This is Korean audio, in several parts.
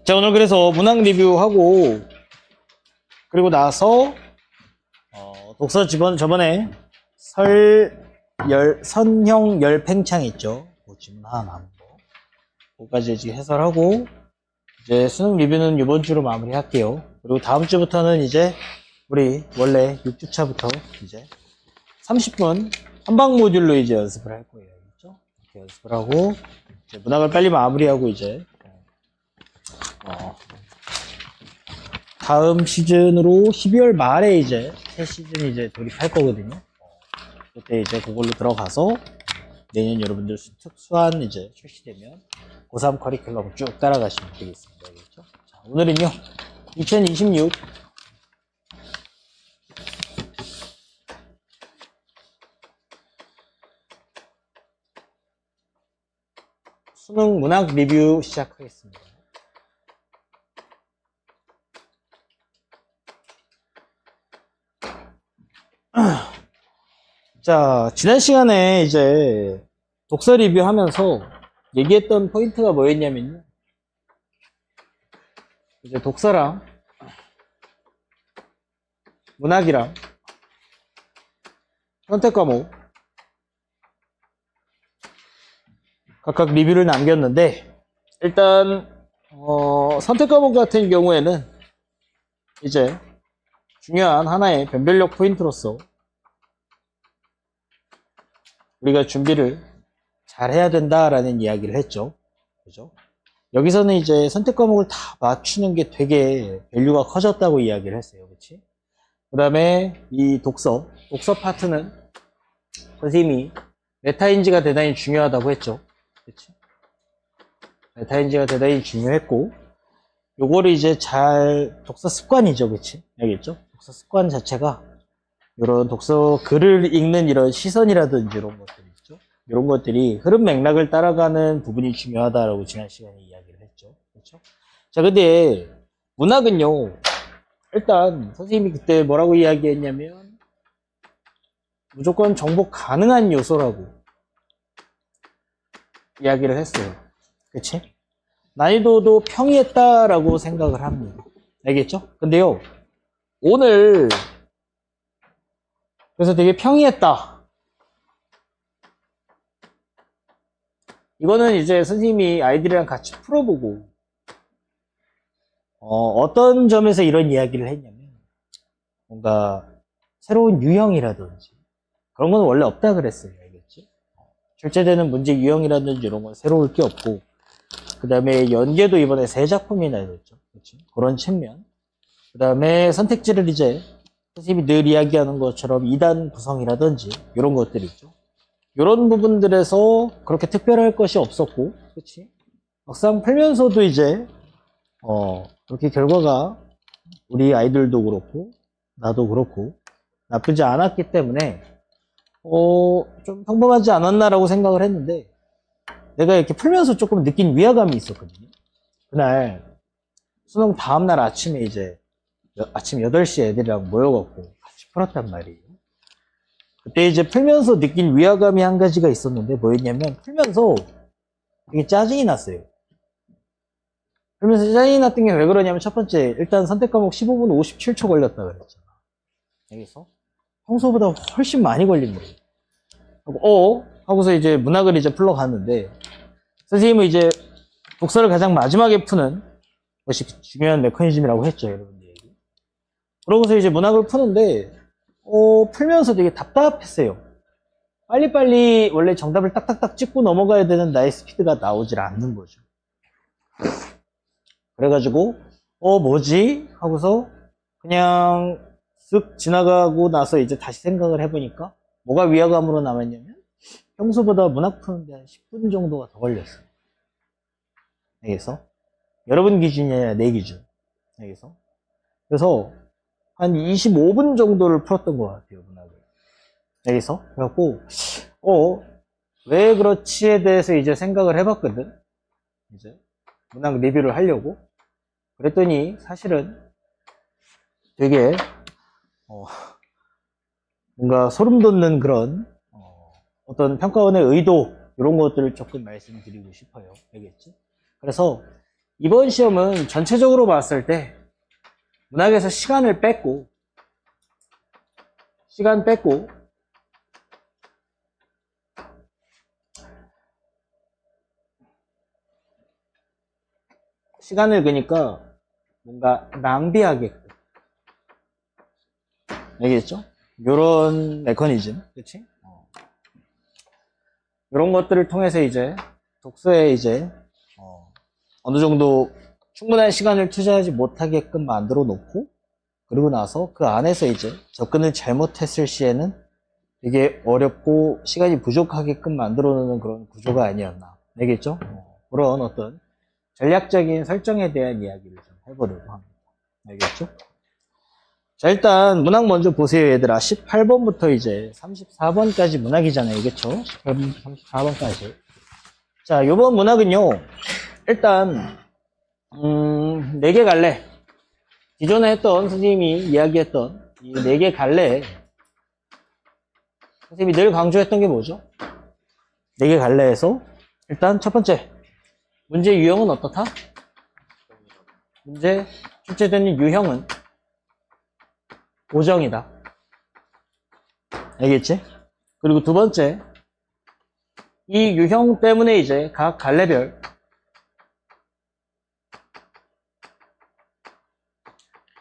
자, 오늘 그래서 문학 리뷰하고, 그리고 나서, 독서 저번에 선형 열팽창 있죠. 그 질문 하나 남은 거. 그거까지 지금 해설하고, 이제 수능 리뷰는 이번 주로 마무리 할게요. 그리고 다음 주부터는 이제, 우리 원래 6주차부터 이제 30분 한방 모듈로 이제 연습을 할 거예요. 그렇죠? 이렇게 연습을 하고, 이제 문학을 빨리 마무리하고 이제, 다음 시즌으로 12월 말에 이제 새 시즌 이제 돌입할 거거든요. 그때 이제 그걸로 들어가서 내년 여러분들 특수한 이제 출시되면 고3 커리큘럼 쭉 따라가시면 되겠습니다. 알겠죠? 자, 오늘은요, 2026 수능 문학 리뷰 시작하겠습니다. 자, 지난 시간에 이제 독서 리뷰하면서 얘기했던 포인트가 뭐였냐면요. 이제 독서랑 문학이랑 선택 과목 각각 리뷰를 남겼는데, 일단 선택 과목 같은 경우에는 이제 중요한 하나의 변별력 포인트로서 우리가 준비를 잘 해야 된다라는 이야기를 했죠. 그죠? 여기서는 이제 선택 과목을 다 맞추는 게 되게 밸류가 커졌다고 이야기를 했어요. 그치? 그 다음에 이 독서 파트는 선생님이 메타인지가 대단히 중요하다고 했죠. 그치? 메타인지가 대단히 중요했고, 요거를 이제 독서 습관이죠. 그치? 알겠죠? 독서 습관 자체가 이런 독서 글을 읽는 이런 시선이라든지 이런 것들 있죠. 이런 것들이 흐름 맥락을 따라가는 부분이 중요하다라고 지난 시간에 이야기를 했죠. 그렇죠? 자, 근데 문학은요, 일단 선생님이 그때 뭐라고 이야기했냐면 무조건 정복 가능한 요소라고 이야기를 했어요. 그치? 난이도도 평이했다라고 생각을 합니다. 알겠죠? 근데요, 오늘 그래서 되게 평이했다. 이거는 이제 선생님이 아이들이랑 같이 풀어보고, 어떤 점에서 이런 이야기를 했냐면, 뭔가 새로운 유형이라든지, 그런 건 원래 없다 그랬어요. 알겠지? 출제되는 문제 유형이라든지 이런 건 새로울 게 없고, 그 다음에 연계도 이번에 3작품이나 했죠. 그렇지? 그런 측면. 그 다음에 선택지를 이제 선생님이 늘 이야기하는 것처럼 2단 구성이라든지 이런 것들이 있죠. 이런 부분들에서 그렇게 특별할 것이 없었고, 그렇지? 막상 풀면서도 이제 그렇게 결과가 우리 아이들도 그렇고 나도 그렇고 나쁘지 않았기 때문에 좀 평범하지 않았나라고 생각을 했는데, 내가 이렇게 풀면서 조금 느낀 위화감이 있었거든요. 그날 수능 다음날 아침에 이제 아침 8시 애들이랑 모여갖고 같이 풀었단 말이에요. 그때 이제 풀면서 느낀 위화감이 한 가지가 있었는데, 뭐였냐면 풀면서 되게 짜증이 났어요. 풀면서 짜증이 났던 게 왜 그러냐면, 첫 번째, 일단 선택 과목 15분 57초 걸렸다 그랬잖아. 여기서 평소보다 훨씬 많이 걸린 거예요. 하고서 이제 문학을 이제 풀러갔는데, 선생님은 이제 독서를 가장 마지막에 푸는 것이 중요한 메커니즘이라고 했죠, 여러분들 얘기. 그러고서 이제 문학을 푸는데, 풀면서 되게 답답했어요. 빨리빨리 원래 정답을 딱딱딱 찍고 넘어가야 되는 나의 스피드가 나오질 않는 거죠. 그래가지고, 뭐지? 하고서 그냥 쓱 지나가고 나서 이제 다시 생각을 해보니까 뭐가 위화감으로 남았냐면, 평소보다 문학 푸는데 한 10분 정도가 더 걸렸어요. 여기서. 여러분 기준이 아니라 내 기준. 여기서. 그래서 한 25분 정도를 풀었던 것 같아요, 문학을. 여기서. 그래갖고, 왜 그렇지에 대해서 이제 생각을 해봤거든. 이제 문학 리뷰를 하려고. 그랬더니 사실은 되게, 뭔가 소름 돋는 그런, 어떤 평가원의 의도, 이런 것들을 조금 말씀드리고 싶어요. 알겠지? 그래서 이번 시험은 전체적으로 봤을 때 문학에서 시간 뺐고 시간을 그러니까 뭔가 낭비하게끔, 알겠죠? 요런 메커니즘, 그치? 요런 것들을 통해서 이제 독서에 이제 어느 정도 충분한 시간을 투자하지 못하게끔 만들어 놓고, 그리고 나서 그 안에서 이제 접근을 잘못했을 시에는 되게 어렵고 시간이 부족하게끔 만들어 놓는 그런 구조가 아니었나, 알겠죠? 그런 어떤 전략적인 설정에 대한 이야기를 좀 해보려고 합니다. 알겠죠? 자, 일단 문학 먼저 보세요, 얘들아. 18번부터 이제 34번까지 문학이잖아요, 그렇죠? 18번부터 34번까지. 자, 요번 문학은요, 일단 4개 갈래. 기존에 했던 선생님이 이야기했던 이 4개 갈래, 선생님이 늘 강조했던 게 뭐죠? 4개 갈래에서 일단 첫 번째, 문제 유형은 어떻다? 문제 출제되는 유형은 고정이다. 알겠지? 그리고 두 번째, 이 유형 때문에 이제 각 갈래별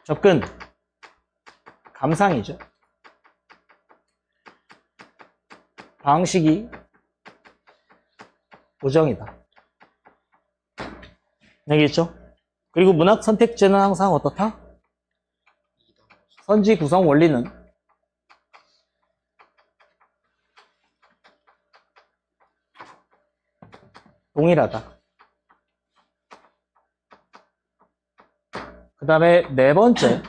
접근 감상이죠. 방식이 고정이다. 알겠죠? 그리고 문학 선택제는 항상 어떻다? 선지 구성 원리는 동일하다. 그 다음에 네 번째,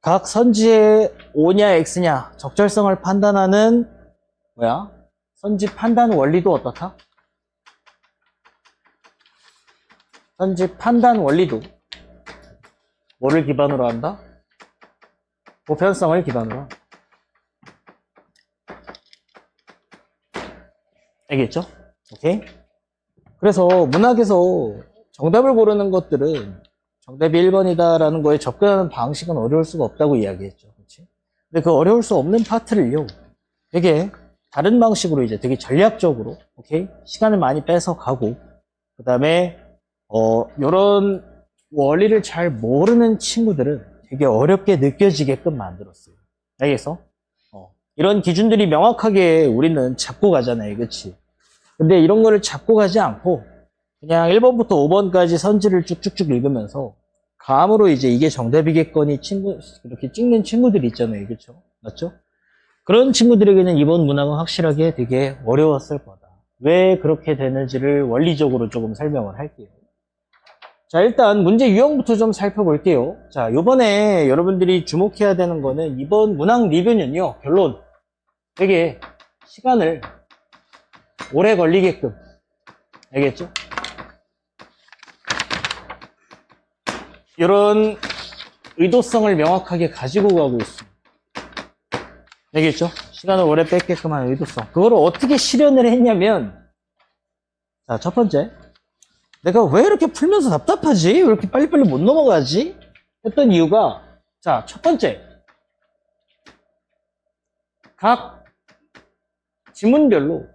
각 선지의 O냐 X냐 적절성을 판단하는 선지 판단 원리도 어떻다? 선지 판단 원리도 뭐를 기반으로 한다? 보편성을 기반으로 한다. 알겠죠? 오케이? 그래서 문학에서 정답을 고르는 것들은 정답이 1번이다라는 거에 접근하는 방식은 어려울 수가 없다고 이야기했죠. 그렇지? 근데 그 어려울 수 없는 파트를요, 되게 다른 방식으로 이제 되게 전략적으로, 오케이? 시간을 많이 뺏어 가고, 그 다음에, 요런 원리를 잘 모르는 친구들은 되게 어렵게 느껴지게끔 만들었어요. 알겠어? 이런 기준들이 명확하게 우리는 잡고 가잖아요. 그치? 근데 이런 거를 잡고 가지 않고 그냥 1번부터 5번까지 선지를 쭉쭉쭉 읽으면서 감으로 이제 이게 정답이겠거니 이렇게 찍는 친구들이 있잖아요. 그쵸? 맞죠? 그런 친구들에게는 이번 문항은 확실하게 되게 어려웠을 거다. 왜 그렇게 되는지를 원리적으로 조금 설명을 할게요. 자, 일단 문제 유형부터 좀 살펴볼게요. 자, 요번에 여러분들이 주목해야 되는 거는 이번 문항 리뷰는요, 결론 되게 시간을 오래 걸리게끔, 알겠죠? 이런 의도성을 명확하게 가지고 가고 있습니다. 알겠죠? 시간을 오래 뺏게끔 하는 의도성. 그거를 어떻게 실현을 했냐면, 자, 첫 번째, 내가 왜 이렇게 풀면서 답답하지? 왜 이렇게 빨리빨리 못 넘어가지? 했던 이유가, 자, 첫 번째, 각 지문별로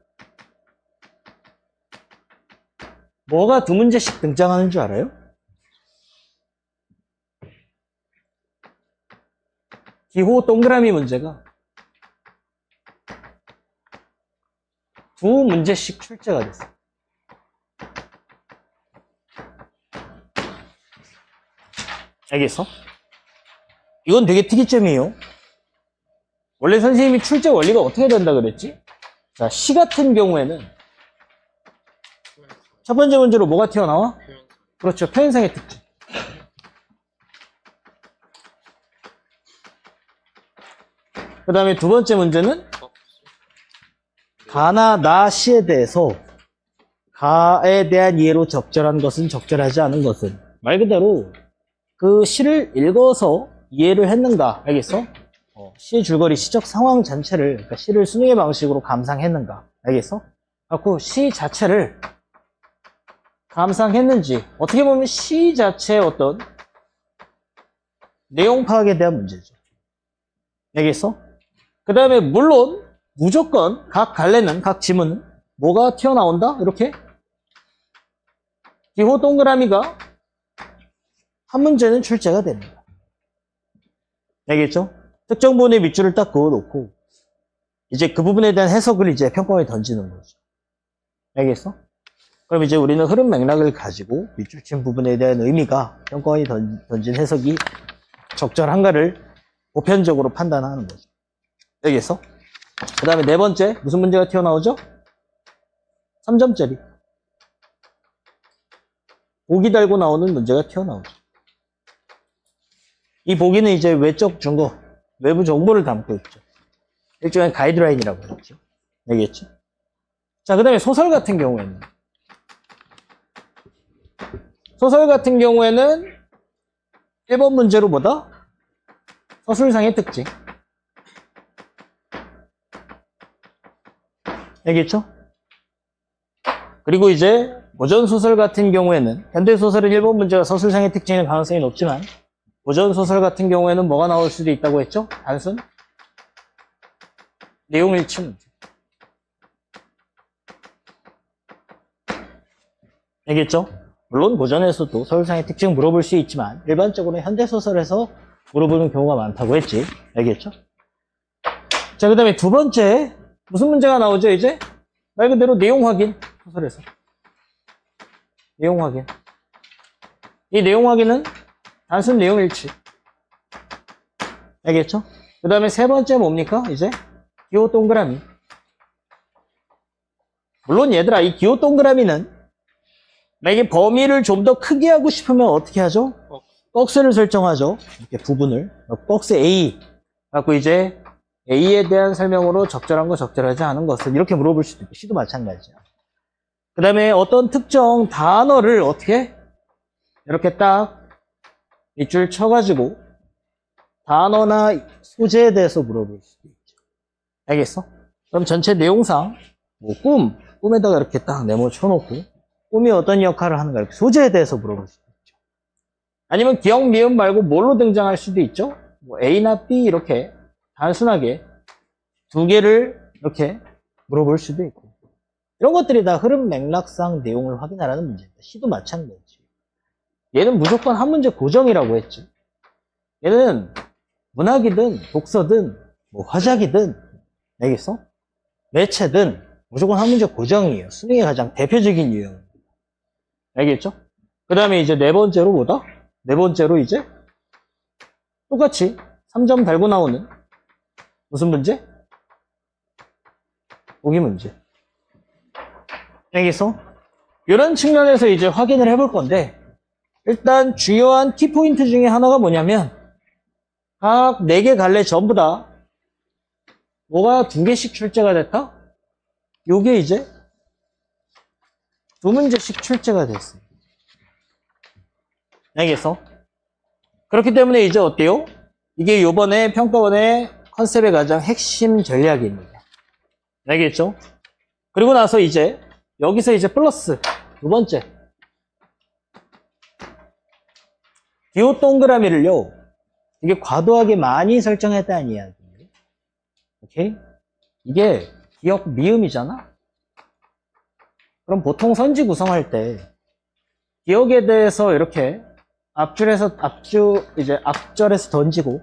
뭐가 2문제씩 등장하는 줄 알아요? 기호 동그라미 문제가 2문제씩 출제가 됐어요. 알겠어? 이건 되게 특이점이에요. 원래 선생님이 출제 원리가 어떻게 된다 그랬지? 자, 시 같은 경우에는 첫 번째 문제로 뭐가 튀어나와? 그렇죠. 표현상의 특징. 그 다음에 두 번째 문제는 가나 나 시에 대해서 가에 대한 이해로 적절한 것은 적절하지 않은 것은, 말 그대로 그 시를 읽어서 이해를 했는가, 알겠어? 시의 줄거리, 시적 상황 전체를, 그러니까 시를 수능의 방식으로 감상했는가, 알겠어? 그래갖고 시 자체를 감상했는지, 어떻게 보면 시 자체의 어떤 내용 파악에 대한 문제죠. 알겠어? 그 다음에 물론 무조건 각 갈래는, 각 지문은 뭐가 튀어나온다? 이렇게 기호 동그라미가 한 문제는 출제가 됩니다. 알겠죠? 특정 부분의 밑줄을 딱 그어놓고 이제 그 부분에 대한 해석을 이제 평가원에 던지는 거죠. 알겠어? 그럼 이제 우리는 흐름 맥락을 가지고 밑줄 친 부분에 대한 의미가 평가원이 던진 해석이 적절한가를 보편적으로 판단하는 거죠. 알겠어? 그 다음에 네 번째 무슨 문제가 튀어나오죠? 3점짜리 보기 달고 나오는 문제가 튀어나오죠. 이 보기는 이제 외적 증거, 외부 정보를 담고 있죠. 일종의 가이드라인이라고 했죠. 알겠죠? 자, 그 다음에 소설 같은 경우에는 1번 문제로 뭐다? 서술상의 특징. 알겠죠? 그리고 이제 고전소설 같은 경우에는 현대소설은 1번 문제가 서술상의 특징일 가능성이 높지만 고전소설 같은 경우에는 뭐가 나올 수도 있다고 했죠? 단순 내용 일치 문제. 알겠죠? 물론 고전에서도 서술상의 특징 물어볼 수 있지만 일반적으로 현대소설에서 물어보는 경우가 많다고 했지. 알겠죠? 자, 그 다음에 두 번째 무슨 문제가 나오죠 이제? 말 그대로 내용 확인. 소설에서 내용 확인. 이 내용 확인은 단순 내용 일치. 알겠죠? 그 다음에 세 번째 뭡니까? 이제 기호 동그라미. 물론 얘들아 이 기호 동그라미는 만약에 범위를 좀 더 크게 하고 싶으면 어떻게 하죠? 박스를 설정하죠. 이렇게 부분을 박스 A 갖고 이제 A에 대한 설명으로 적절한 거 적절하지 않은 것을 이렇게 물어볼 수도 있고 C도 마찬가지야. 그 다음에 어떤 특정 단어를 어떻게 이렇게 딱 밑줄 쳐가지고 단어나 소재에 대해서 물어볼 수도 있죠. 알겠어? 그럼 전체 내용상 뭐 꿈에다가 이렇게 딱 네모 쳐놓고 꿈이 어떤 역할을 하는가 이렇게 소재에 대해서 물어볼 수도 있죠. 아니면 기억, 미음 말고 뭘로 등장할 수도 있죠. 뭐 A나 B 이렇게 단순하게 두 개를 이렇게 물어볼 수도 있고 이런 것들이 다 흐름 맥락상 내용을 확인하라는 문제입니다. C도 마찬가지. 얘는 무조건 한 문제 고정이라고 했지. 얘는 문학이든 독서든 뭐 화작이든 알겠어? 매체든 무조건 한 문제 고정이에요. 수능의 가장 대표적인 유형. 알겠죠? 그 다음에 이제 네 번째로 뭐다? 네 번째로 이제 똑같이 3점 달고 나오는 무슨 문제? 보기 문제. 알겠어? 이런 측면에서 이제 확인을 해볼 건데 일단 중요한 키포인트 중에 하나가 뭐냐면 각 4개 갈래 전부 다 뭐가 2개씩 출제가 됐다? 요게 이제 2문제씩 출제가 됐어요. 알겠어? 그렇기 때문에 이제 어때요? 이게 요번에 평가원의 컨셉의 가장 핵심 전략입니다. 알겠죠? 그리고 나서 이제 여기서 이제 플러스 두 번째 기호 동그라미를요 이게 과도하게 많이 설정했다는 이야기예요. 오케이? 이게 기억 미음이잖아? 그럼 보통 선지 구성할 때 기억에 대해서 이렇게 이제 앞절에서 던지고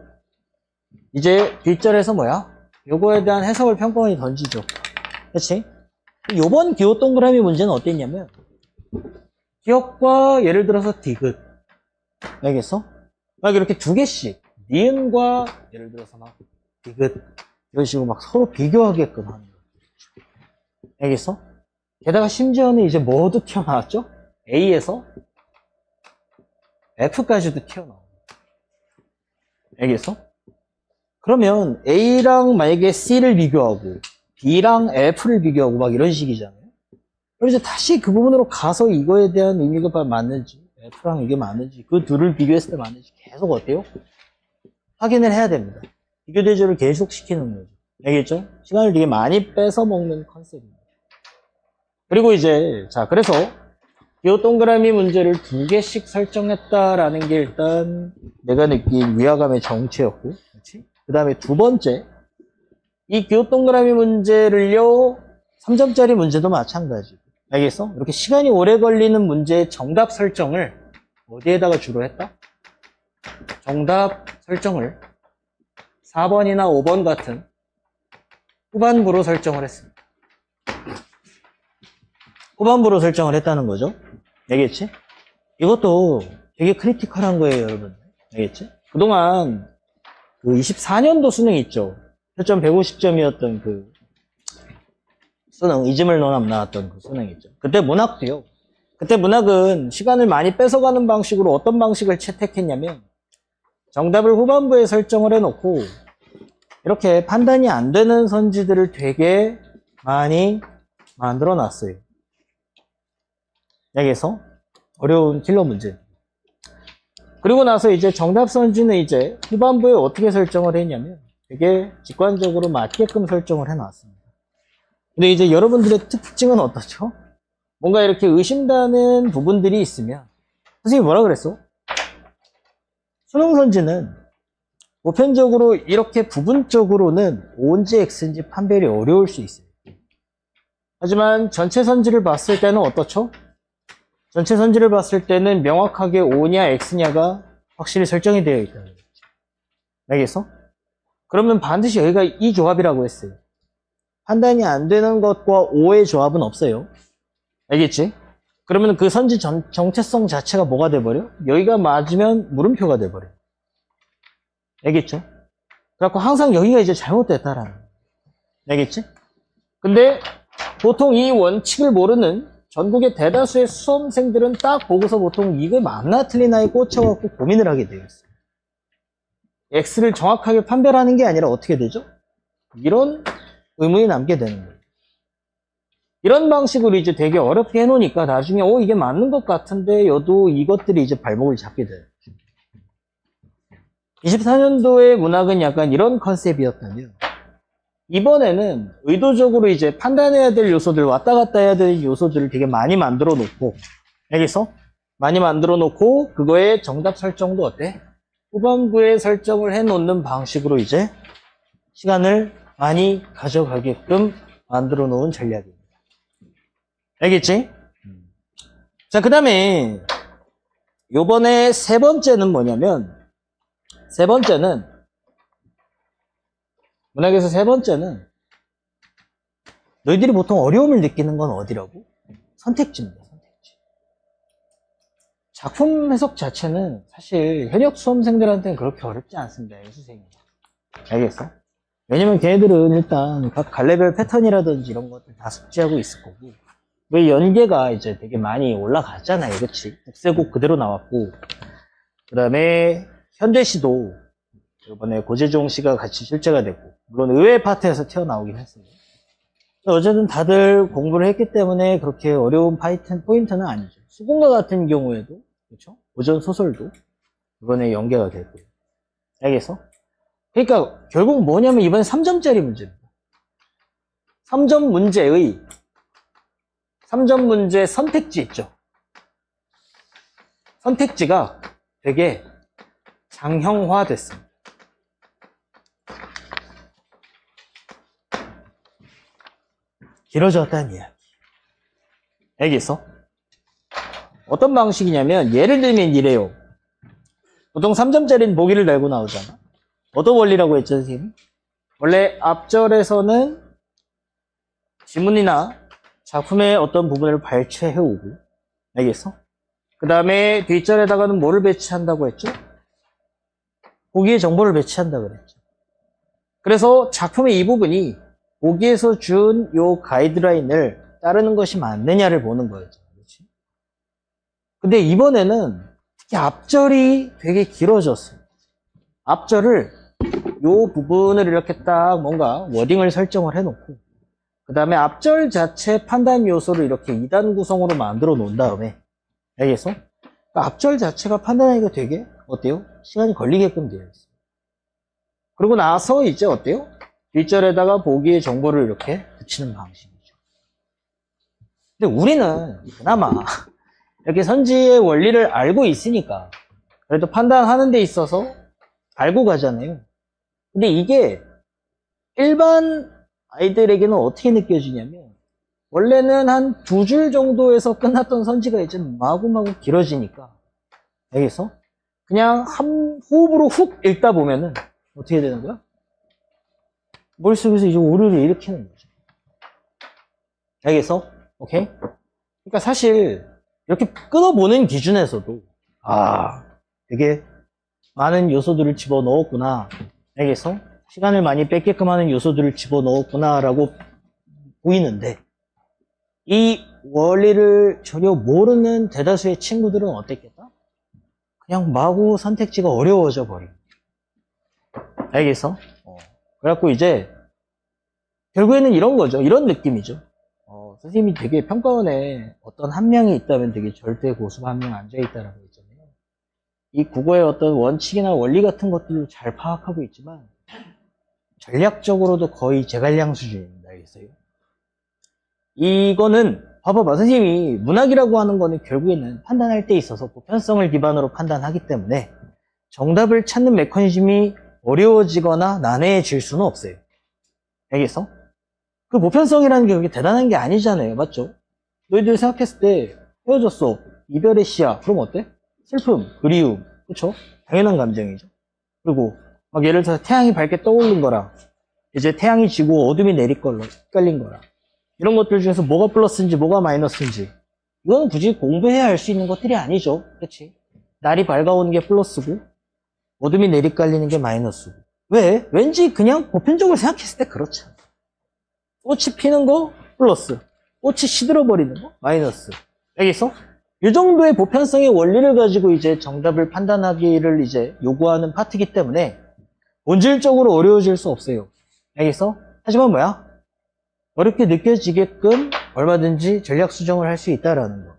이제 뒷절에서 뭐야? 요거에 대한 해석을 평가원이 던지죠. 그치? 요번 기호 동그라미 문제는 어땠냐면 기억과 예를 들어서 디귿 알겠어? 막 이렇게 2개씩 니은과 예를 들어서 막 디귿 이런 식으로 막 서로 비교하게끔 하는 거 알겠어? 게다가 심지어는 이제 뭐도 튀어나왔죠? A에서 F까지도 튀어나와. 알겠어? 그러면 A랑 만약에 C를 비교하고 B랑 F를 비교하고 막 이런 식이잖아요. 그럼 이제 다시 그 부분으로 가서 이거에 대한 의미가 맞는지 F랑 이게 맞는지 그 둘을 비교했을 때 맞는지 계속 어때요? 확인을 해야 됩니다. 비교 대조를 계속 시키는 거죠. 알겠죠? 시간을 되게 많이 뺏어 먹는 컨셉입니다. 그리고 이제 자 그래서 기호 동그라미 문제를 2개씩 설정했다라는 게 일단 내가 느낀 위화감의 정체였고, 그렇지? 그 다음에 두 번째, 이 기호 동그라미 문제를요, 3점짜리 문제도 마찬가지고, 알겠어? 이렇게 시간이 오래 걸리는 문제의 정답 설정을 어디에다가 주로 했다? 정답 설정을 4번이나 5번 같은 후반부로 설정을 했습니다. 후반부로 설정을 했다는 거죠. 알겠지? 이것도 되게 크리티컬한 거예요, 여러분. 알겠지? 그동안 그 24년도 수능 있죠. 표점 150점이었던 그 수능, 이즈물 논합 나왔던 그 수능 있죠. 그때 문학도요. 그때 문학은 시간을 많이 뺏어가는 방식으로 어떤 방식을 채택했냐면 정답을 후반부에 설정을 해놓고 이렇게 판단이 안 되는 선지들을 되게 많이 만들어 놨어요. 여기서 어려운 킬러 문제. 그리고 나서 이제 정답 선지는 이제 후반부에 어떻게 설정을 했냐면 되게 직관적으로 맞게끔 설정을 해놨습니다. 근데 이제 여러분들의 특징은 어떻죠? 뭔가 이렇게 의심되는 부분들이 있으면 선생님이 뭐라 그랬어? 수능 선지는 보편적으로 이렇게 부분적으로는 O인지 X인지 판별이 어려울 수 있어요. 하지만 전체 선지를 봤을 때는 어떻죠? 전체 선지를 봤을 때는 명확하게 O냐 X냐가 확실히 설정이 되어 있다는 거죠. 알겠어? 그러면 반드시 여기가 이 조합이라고 했어요. 판단이 안 되는 것과 O의 조합은 없어요. 알겠지? 그러면 그 선지 정체성 자체가 뭐가 돼버려? 여기가 맞으면 물음표가 돼버려. 알겠죠? 그래갖고 항상 여기가 이제 잘못됐다라는 거예요. 알겠지? 근데 보통 이 원칙을 모르는 전국의 대다수의 수험생들은 딱 보고서 보통 이거 맞나 틀리나에 꽂혀갖고 고민을 하게 되어 있어요. X를 정확하게 판별하는 게 아니라 어떻게 되죠? 이런 의문이 남게 되는 거예요. 이런 방식으로 이제 되게 어렵게 해놓으니까 나중에 이게 맞는 것 같은데 여도 이것들이 이제 발목을 잡게 돼요. 24년도의 문학은 약간 이런 컨셉이었다면 이번에는 의도적으로 이제 판단해야 될 요소들, 왔다 갔다 해야 될 요소들을 되게 많이 만들어 놓고, 여기서 많이 만들어 놓고 그거의 정답 설정도 어때? 후반부에 설정을 해 놓는 방식으로 이제 시간을 많이 가져가게끔 만들어 놓은 전략입니다. 알겠지? 자, 그 다음에 요번에 세 번째는 뭐냐면, 문학에서 세 번째는 너희들이 보통 어려움을 느끼는 건 어디라고? 선택지입니다. 선택지. 작품 해석 자체는 사실 현역 수험생들한테는 그렇게 어렵지 않습니다. 선생님. 알겠어? 왜냐면 걔네들은 일단 각 갈래별 패턴이라든지 이런 것들 다 숙지하고 있을 거고 왜 연계가 이제 되게 많이 올라갔잖아요. 그치? 국세곡 그대로 나왔고 그 다음에 현대시도 이번에 고재종 씨가 같이 출제가 됐고 물론 의외 파트에서 튀어나오긴 했어요. 어쨌든 다들 공부를 했기 때문에 그렇게 어려운 포인트는 아니죠. 수공과 같은 경우에도 그렇죠? 고전 소설도 이번에 연계가 됐고요. 알겠어? 그러니까 결국 뭐냐면 이번에 3점짜리 문제입니다. 3점 문제 선택지 있죠. 선택지가 되게 장형화됐습니다. 길어졌다는 이야기. 알겠어? 어떤 방식이냐면 예를 들면 이래요. 보통 3점짜리는 보기를 달고 나오잖아. 어떤 원리라고 했죠, 선생님? 원래 앞절에서는 지문이나 작품의 어떤 부분을 발췌해오고, 알겠어? 그 다음에 뒷절에다가는 뭐를 배치한다고 했죠? 보기의 정보를 배치한다고 그랬죠. 그래서 작품의 이 부분이 보기에서 준 요 가이드라인을 따르는 것이 맞느냐를 보는 거였죠. 그렇지? 근데 이번에는 특히 앞절이 되게 길어졌어요. 앞절을 요 부분을 이렇게 딱 뭔가 워딩을 설정을 해놓고 그 다음에 앞절 자체 판단 요소를 이렇게 2단 구성으로 만들어 놓은 다음에 알겠어? 그러니까 앞절 자체가 판단하기가 되게 어때요? 시간이 걸리게끔 되어 있어요. 그리고 나서 이제 어때요? 뒷절에다가 보기의 정보를 이렇게 붙이는 방식이죠. 근데 우리는 그나마 이렇게 선지의 원리를 알고 있으니까 그래도 판단하는 데 있어서 알고 가잖아요. 근데 이게 일반 아이들에게는 어떻게 느껴지냐면 원래는 한 두 줄 정도에서 끝났던 선지가 이제 마구마구 길어지니까 여기서 그냥 한 호흡으로 훅 읽다 보면은 어떻게 되는 거야? 머릿속에서 이제 오류를 일으키는 거죠. 여기서 오케이? 그러니까 사실 이렇게 끊어보는 기준에서도 되게 많은 요소들을 집어넣었구나. 여기서 시간을 많이 뺏게끔 하는 요소들을 집어넣었구나 라고 보이는데 이 원리를 전혀 모르는 대다수의 친구들은 어땠겠다? 그냥 마구 선택지가 어려워져 버린. 알겠어? 그래갖고 이제 결국에는 이런 거죠. 이런 느낌이죠. 선생님이 되게 평가원에 어떤 한 명이 있다면 되게 절대 고수가 한 명 앉아있다라고 했잖아요. 이 국어의 어떤 원칙이나 원리 같은 것들을 잘 파악하고 있지만 전략적으로도 거의 제갈량 수준입니다. 알겠어요? 이거는 봐봐봐. 선생님이 문학이라고 하는 거는 결국에는 판단할 때 있어서 보편성을 기반으로 판단하기 때문에 정답을 찾는 메커니즘이 어려워지거나 난해해질 수는 없어요. 알겠어? 그 보편성이라는 게 그렇게 대단한 게 아니잖아요. 맞죠? 너희들 생각했을 때 헤어졌어. 이별의 시야. 그럼 어때? 슬픔, 그리움. 그쵸? 당연한 감정이죠. 그리고 막 예를 들어서 태양이 밝게 떠오른 거랑 이제 태양이 지고 어둠이 내릴 걸로 헷갈린 거랑 이런 것들 중에서 뭐가 플러스인지 뭐가 마이너스인지 이거는 굳이 공부해야 할 수 있는 것들이 아니죠. 그치? 날이 밝아오는 게 플러스고 어둠이 내리깔리는 게 마이너스고. 왜? 왠지 그냥 보편적으로 생각했을 때 그렇잖아. 꽃이 피는 거 플러스, 꽃이 시들어버리는 거 마이너스. 여기서 이 정도의 보편성의 원리를 가지고 이제 정답을 판단하기를 이제 요구하는 파트이기 때문에 본질적으로 어려워질 수 없어요. 여기서 하지만 뭐야? 어렵게 느껴지게끔 얼마든지 전략 수정을 할 수 있다라는 거.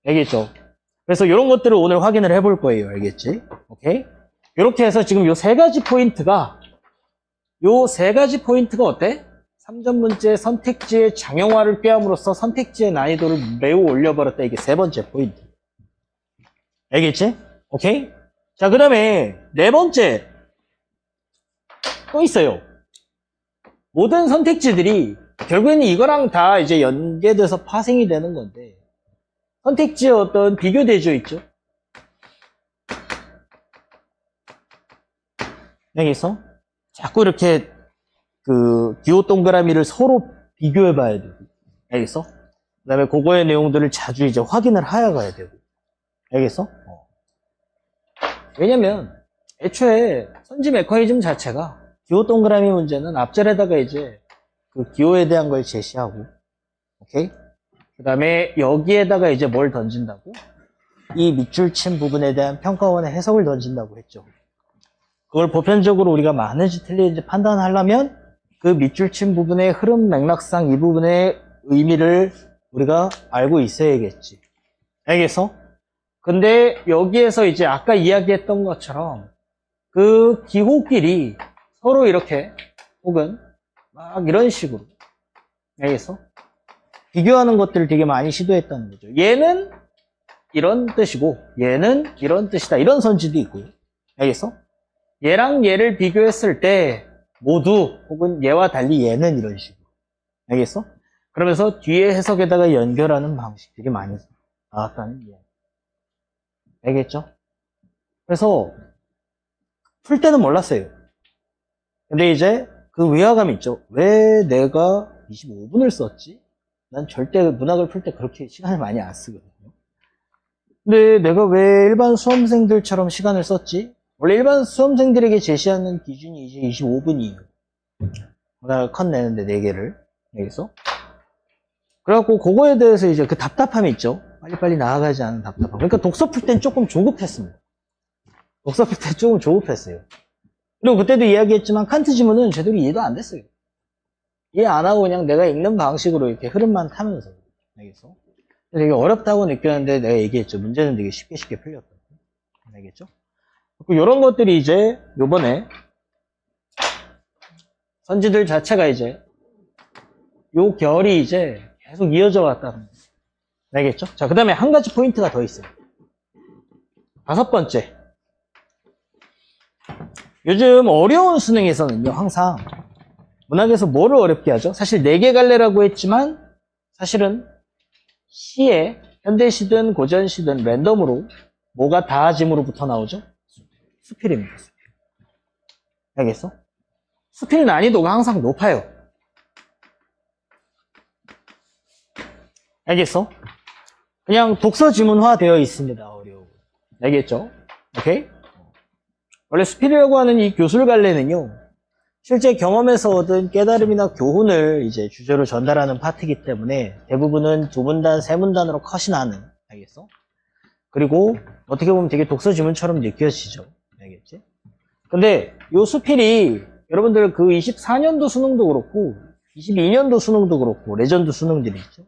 알겠죠? 그래서 이런 것들을 오늘 확인을 해볼 거예요. 알겠지? 오케이? 이렇게 해서 지금 요 세 가지 포인트가 어때? 3점 문제 선택지의 장형화를 꾀함으로써 선택지의 난이도를 매우 올려버렸다. 이게 세 번째 포인트. 알겠지? 오케이? 자, 그 다음에 네 번째 또 있어요. 모든 선택지들이 결국에는 이거랑 다 이제 연계돼서 파생이 되는 건데 선택지의 어떤 비교 대조 있죠? 여기서 자꾸 이렇게 그 기호 동그라미를 서로 비교해 봐야 되고 알겠어? 그 다음에 그거의 내용들을 자주 이제 확인을 하여 가야 되고 알겠어? 왜냐면 애초에 선지 메커니즘 자체가 기호 동그라미 문제는 앞절에다가 이제 그 기호에 대한 걸 제시하고 오케이? 그 다음에 여기에다가 이제 뭘 던진다고? 이 밑줄 친 부분에 대한 평가원의 해석을 던진다고 했죠. 그걸 보편적으로 우리가 맞는지 틀리는지 판단하려면 그 밑줄 친 부분의 흐름 맥락상 이 부분의 의미를 우리가 알고 있어야겠지. 알겠어? 근데 여기에서 이제 아까 이야기했던 것처럼 그 기호끼리 서로 이렇게 혹은 막 이런 식으로 알겠어? 비교하는 것들을 되게 많이 시도했다는 거죠. 얘는 이런 뜻이고 얘는 이런 뜻이다. 이런 선지도 있고요. 알겠어? 얘랑 얘를 비교했을 때 모두 혹은 얘와 달리 얘는 이런 식으로. 알겠어? 그러면서 뒤에 해석에다가 연결하는 방식들이 많이 나왔다는 이야기. 알겠죠? 그래서 풀 때는 몰랐어요. 근데 이제 그 위화감이 있죠. 왜 내가 25분을 썼지? 난 절대 문학을 풀 때 그렇게 시간을 많이 안 쓰거든요. 근데 내가 왜 일반 수험생들처럼 시간을 썼지? 원래 일반 수험생들에게 제시하는 기준이 이제 25분이에요. 문학을 컷 내는데 4개를. 여기서. 그래갖고 그거에 대해서 이제 그 답답함이 있죠. 빨리빨리 나아가지 않은 답답함. 그러니까 독서 풀 땐 조금 조급했습니다. 독서 풀 때 조금 조급했어요. 그리고 그때도 이야기했지만 칸트 지문은 제대로 이해도 안 됐어요. 이해 안 하고 그냥 내가 읽는 방식으로 이렇게 흐름만 타면서. 알겠어? 되게 어렵다고 느꼈는데 내가 얘기했죠. 문제는 되게 쉽게 풀렸다. 알겠죠? 이런 것들이 이제 요번에 선지들 자체가 이제 요 결이 이제 계속 이어져 왔다는 거예요. 알겠죠? 자, 그 다음에 한 가지 포인트가 더 있어요. 5번째. 요즘 어려운 수능에서는요, 항상 문학에서 뭐를 어렵게 하죠? 사실 4개 갈래라고 했지만 사실은 시에 현대시든 고전시든 랜덤으로 뭐가 다짐으로부터 나오죠? 수필입니다. 수필. 알겠어? 수필 난이도가 항상 높아요. 알겠어? 그냥 독서 지문화 되어 있습니다. 어려워. 알겠죠? 오케이? 원래 수필이라고 하는 이 교술 갈래는요, 실제 경험에서 얻은 깨달음이나 교훈을 이제 주제로 전달하는 파트이기 때문에 대부분은 2문단, 3문단으로 컷이 나는, 알겠어? 그리고 어떻게 보면 되게 독서 지문처럼 느껴지죠. 알겠지? 근데 요 수필이 여러분들 그 24년도 수능도 그렇고 22년도 수능도 그렇고 레전드 수능들이 있죠.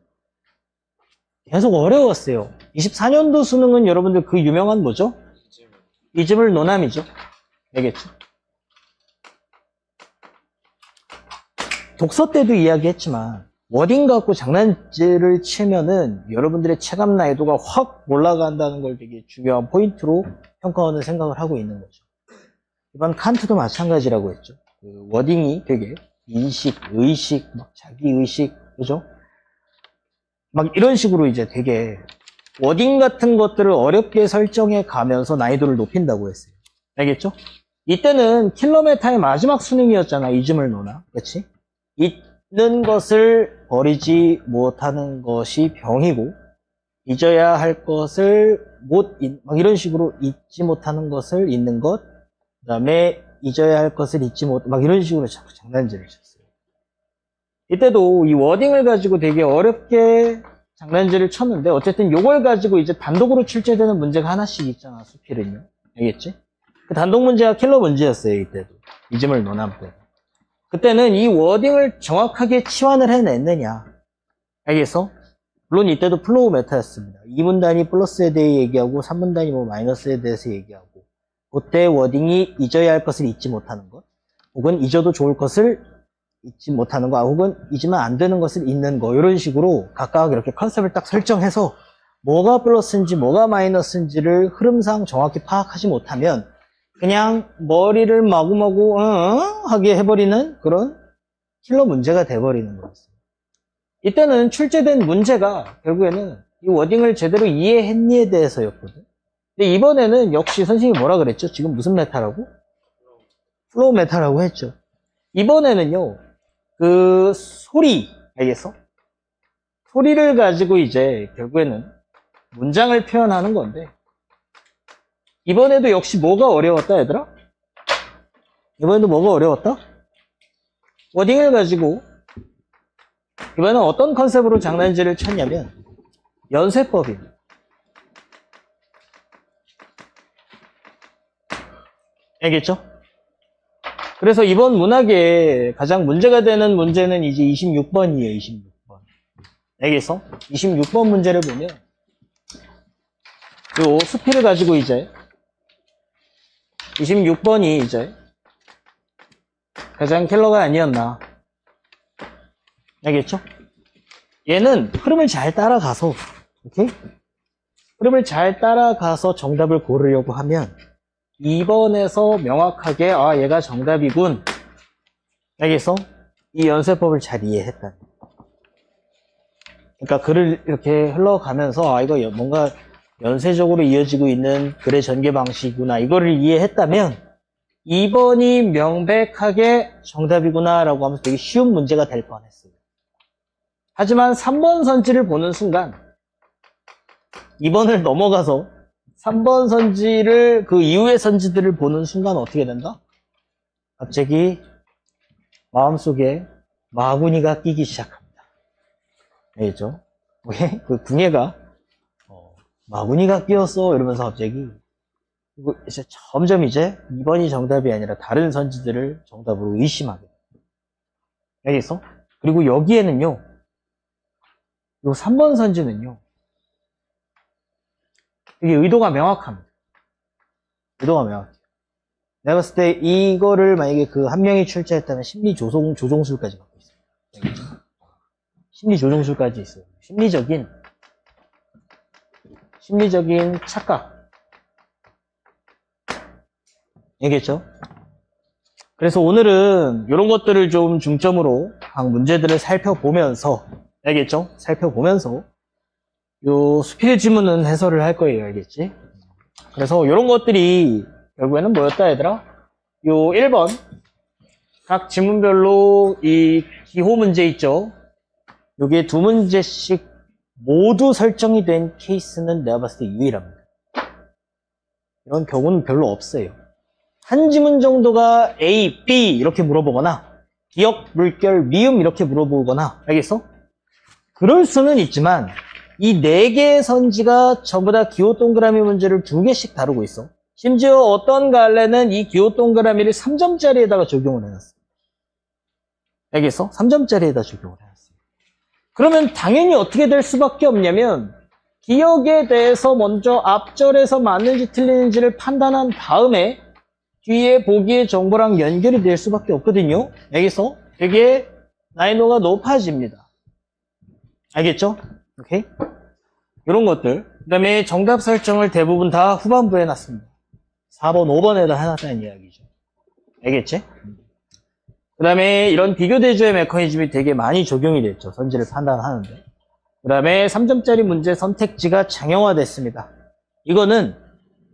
계속 어려웠어요. 24년도 수능은 여러분들 그 유명한 뭐죠? 이즈물 노남이죠. 알겠죠? 독서 때도 이야기했지만 워딩 갖고 장난질을 치면은 여러분들의 체감 난이도가 확 올라간다는 걸 되게 중요한 포인트로 평가원은 생각을 하고 있는 거죠. 이번 칸트도 마찬가지라고 했죠. 그 워딩이 되게 인식, 의식, 막 자기의식, 그죠? 막 이런 식으로 이제 되게 워딩 같은 것들을 어렵게 설정해 가면서 난이도를 높인다고 했어요. 알겠죠? 이때는 킬러메타의 마지막 수능이었잖아. 이즘을 노나. 그치? 잊는 것을 버리지 못하는 것이 병이고 잊어야 할 것을 막 이런 식으로 잊지 못하는 것을 잊는 것, 그 다음에 잊어야 할 것을 잊지 막 이런 식으로 자꾸 장난질을 쳤어요. 이때도 이 워딩을 가지고 되게 어렵게 장난질을 쳤는데 어쨌든 이걸 가지고 이제 단독으로 출제되는 문제가 하나씩 있잖아. 수필은요. 알겠지? 그 단독 문제가 킬러 문제였어요. 이때도. 이즘을 논함 때. 그때는 이 워딩을 정확하게 치환을 해냈느냐. 알겠어? 물론 이때도 플로우 메타였습니다. 2문단이 플러스에 대해 얘기하고 3문단이 뭐 마이너스에 대해서 얘기하고 그때 워딩이 잊어야 할 것을 잊지 못하는 것 혹은 잊어도 좋을 것을 잊지 못하는 거 혹은 잊으면 안 되는 것을 잊는 거 이런 식으로 각각 이렇게 컨셉을 딱 설정해서 뭐가 플러스인지 뭐가 마이너스인지를 흐름상 정확히 파악하지 못하면 그냥 머리를 마구마구 하게 해버리는 그런 킬러 문제가 돼버리는 거였어요. 이때는 출제된 문제가 결국에는 이 워딩을 제대로 이해했니에 대해서였거든. 근데 이번에는 역시 선생님이 뭐라 그랬죠? 지금 무슨 메타라고? 플로우 메타라고 했죠. 이번에는요, 그 소리, 알겠어? 소리를 가지고 이제 결국에는 문장을 표현하는 건데 이번에도 역시 뭐가 어려웠다 얘들아? 이번에도 뭐가 어려웠다? 워딩을 가지고 이번에는 어떤 컨셉으로 장난질을 쳤냐면 연쇄법입니다. 알겠죠? 그래서 이번 문학에 가장 문제가 되는 문제는 이제 26번이에요. 26번. 알겠어? 26번 문제를 보면 요 수필을 가지고 이제 26번이 이제 가장 킬러가 아니었나. 알겠죠? 얘는 흐름을 잘 따라가서, 오케이? 흐름을 잘 따라가서 정답을 고르려고 하면 2번에서 명확하게, 아, 얘가 정답이군. 알겠어? 이 연쇄법을 잘 이해했다. 그러니까 글을 이렇게 흘러가면서, 아, 이거 뭔가 연쇄적으로 이어지고 있는 글의 전개 방식이구나. 이거를 이해했다면 2번이 명백하게 정답이구나 라고 하면서 되게 쉬운 문제가 될 뻔했어요. 하지만 3번 선지를 보는 순간 2번을 넘어가서 3번 선지를 그 이후의 선지들을 보는 순간 어떻게 된다? 갑자기 마음속에 마구니가 끼기 시작합니다. 알겠죠? 왜? 그 궁예가 마구니가 끼었어 이러면서 갑자기 그리고 이제 점점 이제 2번이 정답이 아니라 다른 선지들을 정답으로 의심하게 됩니다. 알겠어? 그리고 여기에는요 요 3번 선지는요 이게 의도가 명확합니다. 의도가 명확해요. 내가 봤을 때 이거를 만약에 그 한 명이 출제했다면 심리 조종술까지 갖고 있어요. 알겠죠? 심리 조종술까지 있어요. 심리적인 심리적인 착각. 알겠죠? 그래서 오늘은 이런 것들을 좀 중점으로 각 문제들을 살펴보면서, 알겠죠? 살펴보면서 요 수필 지문은 해설을 할 거예요. 알겠지? 그래서 이런 것들이 결국에는 뭐였다 얘들아? 요 1번 각 지문별로 이 기호 문제 있죠? 요게 두 문제씩 모두 설정이 된 케이스는 내가 봤을 때 유일합니다. 이런 경우는 별로 없어요. 한 지문 정도가 A, B 이렇게 물어보거나 기억, 물결, 미음 이렇게 물어보거나 알겠어? 그럴 수는 있지만 이 4개의 선지가 전부 다 기호 동그라미 문제를 2개씩 다루고 있어. 심지어 어떤 갈래는 이 기호 동그라미를 3점짜리에다가 적용을 해놨어. 알겠어? 3점짜리에다 적용을 해놨어. 그러면 당연히 어떻게 될 수밖에 없냐면 기억에 대해서 먼저 앞절에서 맞는지 틀리는지를 판단한 다음에 뒤에 보기의 정보랑 연결이 될 수밖에 없거든요. 알겠어? 되게 난이도가 높아집니다. 알겠죠? 오케이? 이런 것들. 그 다음에 정답 설정을 대부분 다 후반부에 해놨습니다. 4번, 5번에다 해놨다는 이야기죠. 알겠지? 그 다음에 이런 비교 대조의 메커니즘이 되게 많이 적용이 됐죠. 선지를 판단하는데. 그 다음에 3점짜리 문제 선택지가 장형화됐습니다. 이거는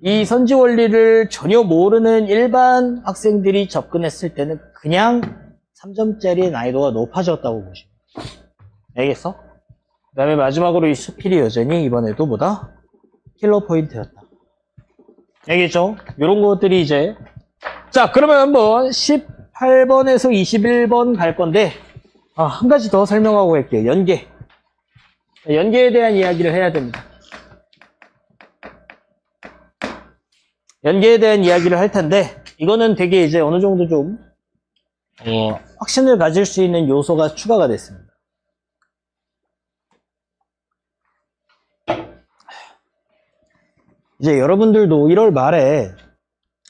이 선지 원리를 전혀 모르는 일반 학생들이 접근했을 때는 그냥 3점짜리의 난이도가 높아졌다고 보시면 돼요. 알겠어? 그 다음에 마지막으로 이 수필이 여전히 이번에도 뭐다? 킬러 포인트였다. 알겠죠? 이런 것들이 이제 자 그러면 한번 18번에서 21번 갈 건데 한 가지 더 설명하고 갈게요. 연계. 연계에 대한 이야기를 해야 됩니다. 연계에 대한 이야기를 할 텐데 이거는 되게 이제 어느 정도 좀 확신을 가질 수 있는 요소가 추가가 됐습니다. 이제 여러분들도 1월 말에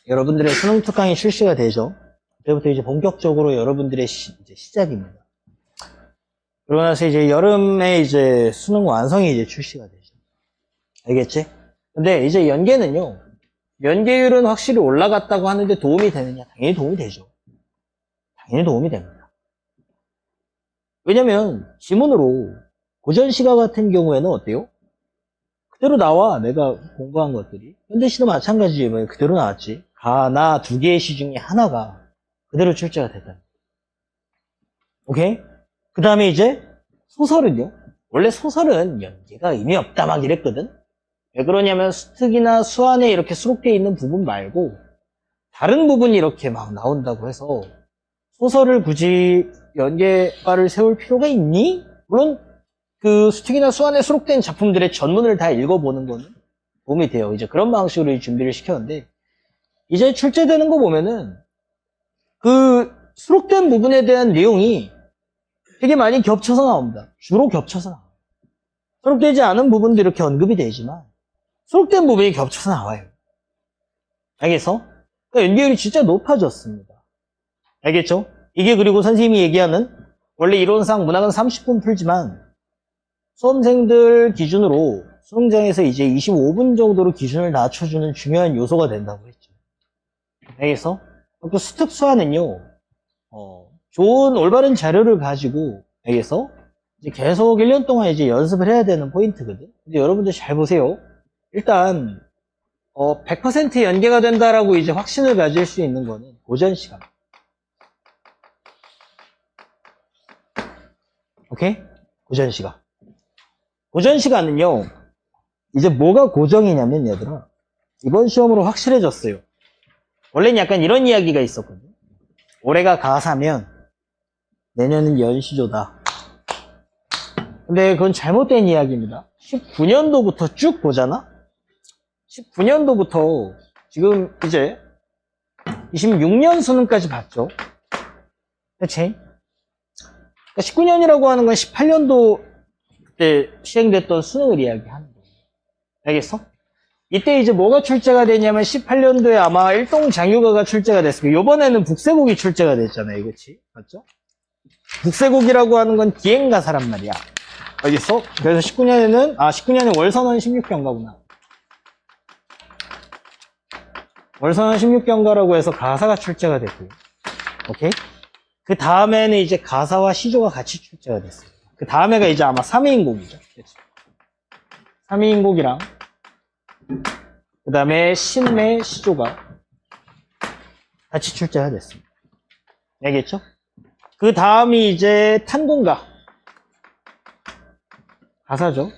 여러분들의 수능 특강이 실시가 되죠. 그때부터 이제 본격적으로 여러분들의 이제 시작입니다. 그러고 나서 이제 여름에 이제 수능 완성이 이제 출시가 되죠. 알겠지? 근데 이제 연계는요. 연계율은 확실히 올라갔다고 하는데 도움이 되느냐? 당연히 도움이 되죠. 당연히 도움이 됩니다. 왜냐면 지문으로 고전시가 같은 경우에는 어때요? 그대로 나와. 내가 공부한 것들이. 현대시도 마찬가지예요. 그대로 나왔지. 가나 두 개의 시 중에 하나가 그대로 출제가 됐다. 오케이? 그 다음에 이제 소설은요. 원래 소설은 연계가 의미 없다 막 이랬거든. 왜 그러냐면 수특이나 수안에 이렇게 수록되어 있는 부분 말고 다른 부분이 이렇게 막 나온다고 해서 소설을 굳이 연계과를 세울 필요가 있니? 물론 그 수특이나 수안에 수록된 작품들의 전문을 다 읽어보는 거는 도움이 돼요. 이제 그런 방식으로 준비를 시켰는데 이제 출제되는 거 보면은 그 수록된 부분에 대한 내용이 되게 많이 겹쳐서 나옵니다. 주로 겹쳐서 나와요. 수록되지 않은 부분도 이렇게 언급이 되지만 수록된 부분이 겹쳐서 나와요. 알겠어? 그러니까 연계율이 진짜 높아졌습니다. 알겠죠? 이게 그리고 선생님이 얘기하는 원래 이론상 문학은 30분 풀지만 수험생들 기준으로 수능장에서 이제 25분 정도로 기준을 낮춰주는 중요한 요소가 된다고 했죠. 알겠어? 그 수특수화는요, 좋은 올바른 자료를 가지고, 알겠어? 이제 계속 1년 동안 이제 연습을 해야 되는 포인트거든. 근데 여러분들 잘 보세요. 일단, 100% 연계가 된다라고 이제 확신을 가질 수 있는 거는 고전 시간. 오케이? 고전 시간. 고전 시간은요, 이제 뭐가 고정이냐면, 얘들아, 이번 시험으로 확실해졌어요. 원래는 약간 이런 이야기가 있었거든. 올해가 가사면 내년은 연시조다. 근데 그건 잘못된 이야기입니다. 19년도부터 쭉 보잖아? 19년도부터 지금 이제 26년 수능까지 봤죠? 그치? 그러니까 19년이라고 하는 건 18년도 그때 시행됐던 수능을 이야기하는 거예요. 알겠어? 이때 이제 뭐가 출제가 되냐면 18년도에 아마 일동장유가가 출제가 됐습니다. 요번에는 북새곡이 출제가 됐잖아요. 그치? 맞죠? 북새곡이라고 하는 건 기행가사란 말이야. 알겠어? 그래서 19년에는 19년에 월선원 16경가구나. 월선 16경가라고 해서 가사가 출제가 됐고요. 오케이? 그 다음에는 이제 가사와 시조가 같이 출제가 됐어요. 그 다음에가 이제 아마 3위인곡이죠. 3위인곡이랑 그 다음에 신매 시조가 같이 출제가 됐습니다. 알겠죠? 그 다음이 이제 탄공가 가사죠.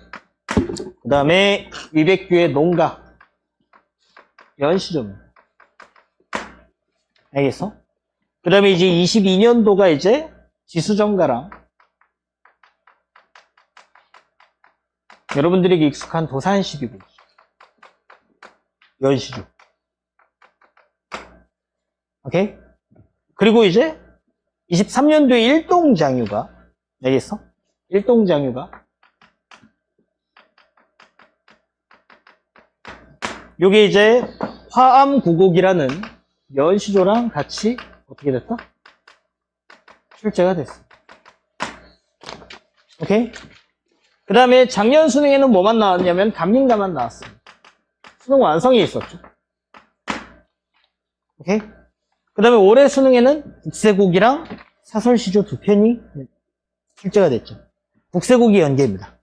그 다음에 위백규의 농가 연시조입니다. 알겠어? 그 다음에 이제 22년도가 이제 지수정가랑 여러분들에게 익숙한 도산 12곡 연시조. 오케이? 그리고 이제 23년도에 일동장유가 알겠어? 일동장유가 요게 이제 화암구곡이라는 연시조랑 같이 어떻게 됐다? 출제가 됐어. 오케이? 그 다음에 작년 수능에는 뭐만 나왔냐면 감림가만 나왔어요. 수능 완성이 있었죠. 오케이? 그 다음에 올해 수능에는 북새곡이랑 사설시조 두 편이 출제가 됐죠. 북새곡이 연계입니다.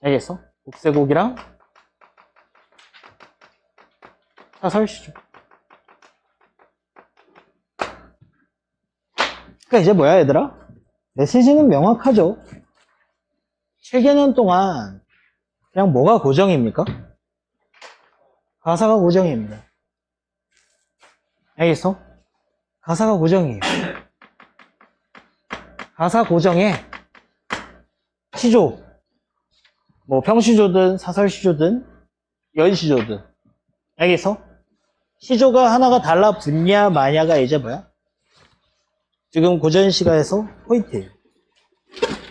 알겠어? 북새곡이랑 사설시조. 그러니까 이제 뭐야 얘들아? 메시지는 명확하죠. 7개년 동안 그냥 뭐가 고정입니까? 가사가 고정입니다. 알겠어? 가사가 고정이에요. 가사 고정에 시조, 뭐 평시조든 사설시조든 연시조든 알겠어? 시조가 하나가 달라붙냐 마냐가 이제 뭐야? 지금 고전시가에서 포인트예요.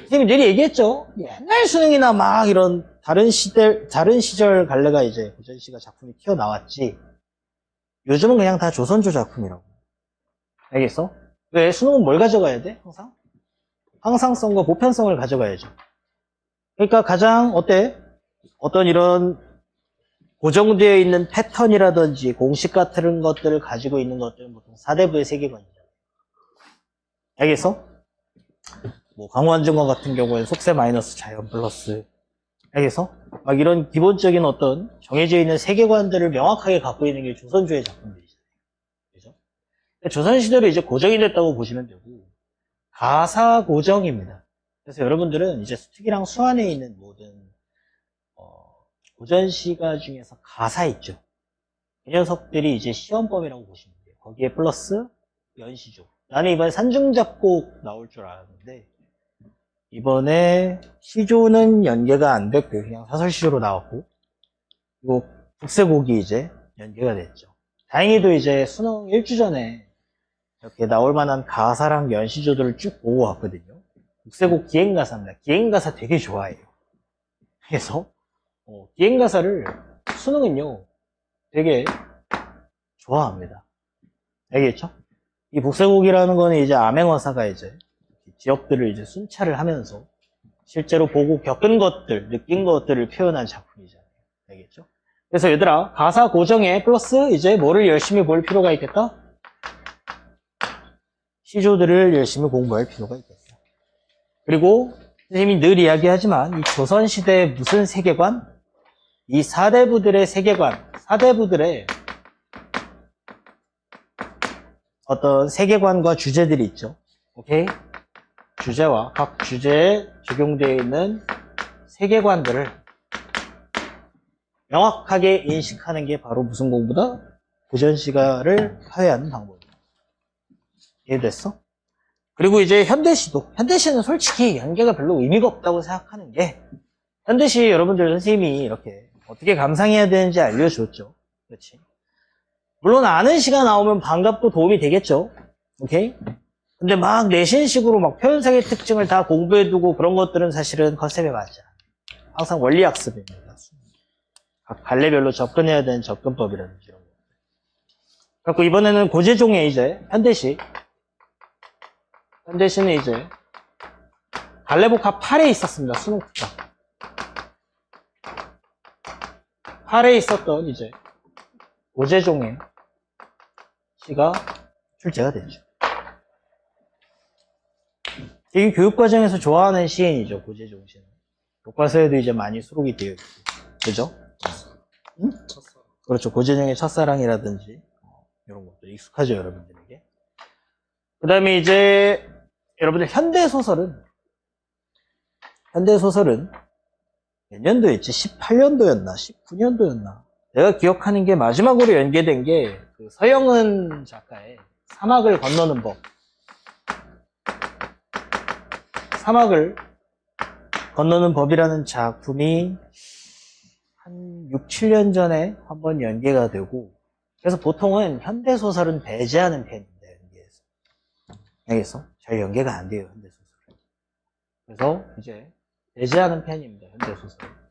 선생님이 늘 얘기했죠. 옛날 수능이나 막 이런 다른 시절 갈래가 이제 고전시가 작품이 튀어나왔지. 요즘은 그냥 다 조선조 작품이라고. 알겠어? 왜? 수능은 뭘 가져가야 돼? 항상? 항상성과 보편성을 가져가야죠. 그러니까 가장 어떤 이런 고정되어 있는 패턴이라든지 공식 같은 것들을 가지고 있는 것들은 보통 4대부의 세계관이잖아요. 알겠어? 뭐 강원증거 같은 경우에는 속세 마이너스 자연 플러스. 알겠어? 막 이런 기본적인 어떤 정해져 있는 세계관들을 명확하게 갖고 있는 게 조선조의 작품들이잖아요. 그죠? 조선시대로 이제 고정이 됐다고 보시면 되고, 가사 고정입니다. 그래서 여러분들은 이제 특히랑 수안에 있는 모든, 고전시가 중에서 가사 있죠. 이 녀석들이 이제 시험범이라고 보시면 돼요. 거기에 플러스 연시조. 나는 이번에 산중잡곡 나올 줄 알았는데, 이번에 시조는 연계가 안 됐고 그냥 사설시조로 나왔고 그리고 북새곡이 이제 연계가 됐죠. 다행히도 이제 수능 1주 전에 이렇게 나올 만한 가사랑 연시조들을 쭉 보고 왔거든요. 북새곡 기행가사입니다. 기행가사 되게 좋아해요. 그래서 기행가사를 수능은요 되게 좋아합니다. 알겠죠? 이 북새곡이라는 거는 이제 암행어사가 이제 지역들을 이제 순찰을 하면서 실제로 보고 겪은 것들, 느낀 것들을 표현한 작품이잖아요. 알겠죠? 그래서 얘들아, 가사 고정에 플러스 이제 뭐를 열심히 볼 필요가 있겠다? 시조들을 열심히 공부할 필요가 있겠다. 그리고 선생님이 늘 이야기하지만 이 조선시대의 무슨 세계관? 이 사대부들의 세계관, 사대부들의 어떤 세계관과 주제들이 있죠. 오케이? 주제와 각 주제에 적용되어 있는 세계관들을 명확하게 인식하는 게 바로 무슨 공부다? 고전시가를 파괴하는 방법이다. 이해됐어? 그리고 이제 현대시는 솔직히 연계가 별로 의미가 없다고 생각하는 게 현대시 여러분들 선생님이 이렇게 어떻게 감상해야 되는지 알려줬죠. 그렇지? 물론 아는 시가 나오면 반갑고 도움이 되겠죠. 오케이? 근데 막 내신식으로 막 표현상의 특징을 다 공부해두고 그런 것들은 사실은 컨셉에 맞지 않아요. 항상 원리학습입니다. 각 갈래별로 접근해야 되는 접근법이라든지 이런 거. 그래서 이번에는 고재종의 이제 현대시는 이제 갈래복합 8에 있었습니다. 수능특강 8에 있었던 이제 고재종의 시가 출제가 됐죠. 되게 교육과정에서 좋아하는 시인이죠, 고재종 씨는. 교과서에도 이제 많이 수록이 되어 있고. 그죠? 응? 그렇죠. 고재종의 첫사랑이라든지, 이런 것도 익숙하죠, 여러분들에게. 그 다음에 이제, 여러분들 현대소설은 몇 년도였지? 18년도였나? 19년도였나? 내가 기억하는 게 마지막으로 연계된 게 그 서영은 작가의 사막을 건너는 법. 사막을 건너는 법이라는 작품이 한 6, 7년 전에 한번 연계가 되고, 그래서 보통은 현대소설은 배제하는 편입니다, 연계에서. 알겠어? 잘 연계가 안 돼요, 현대소설은. 그래서 이제 배제하는 편입니다, 현대소설.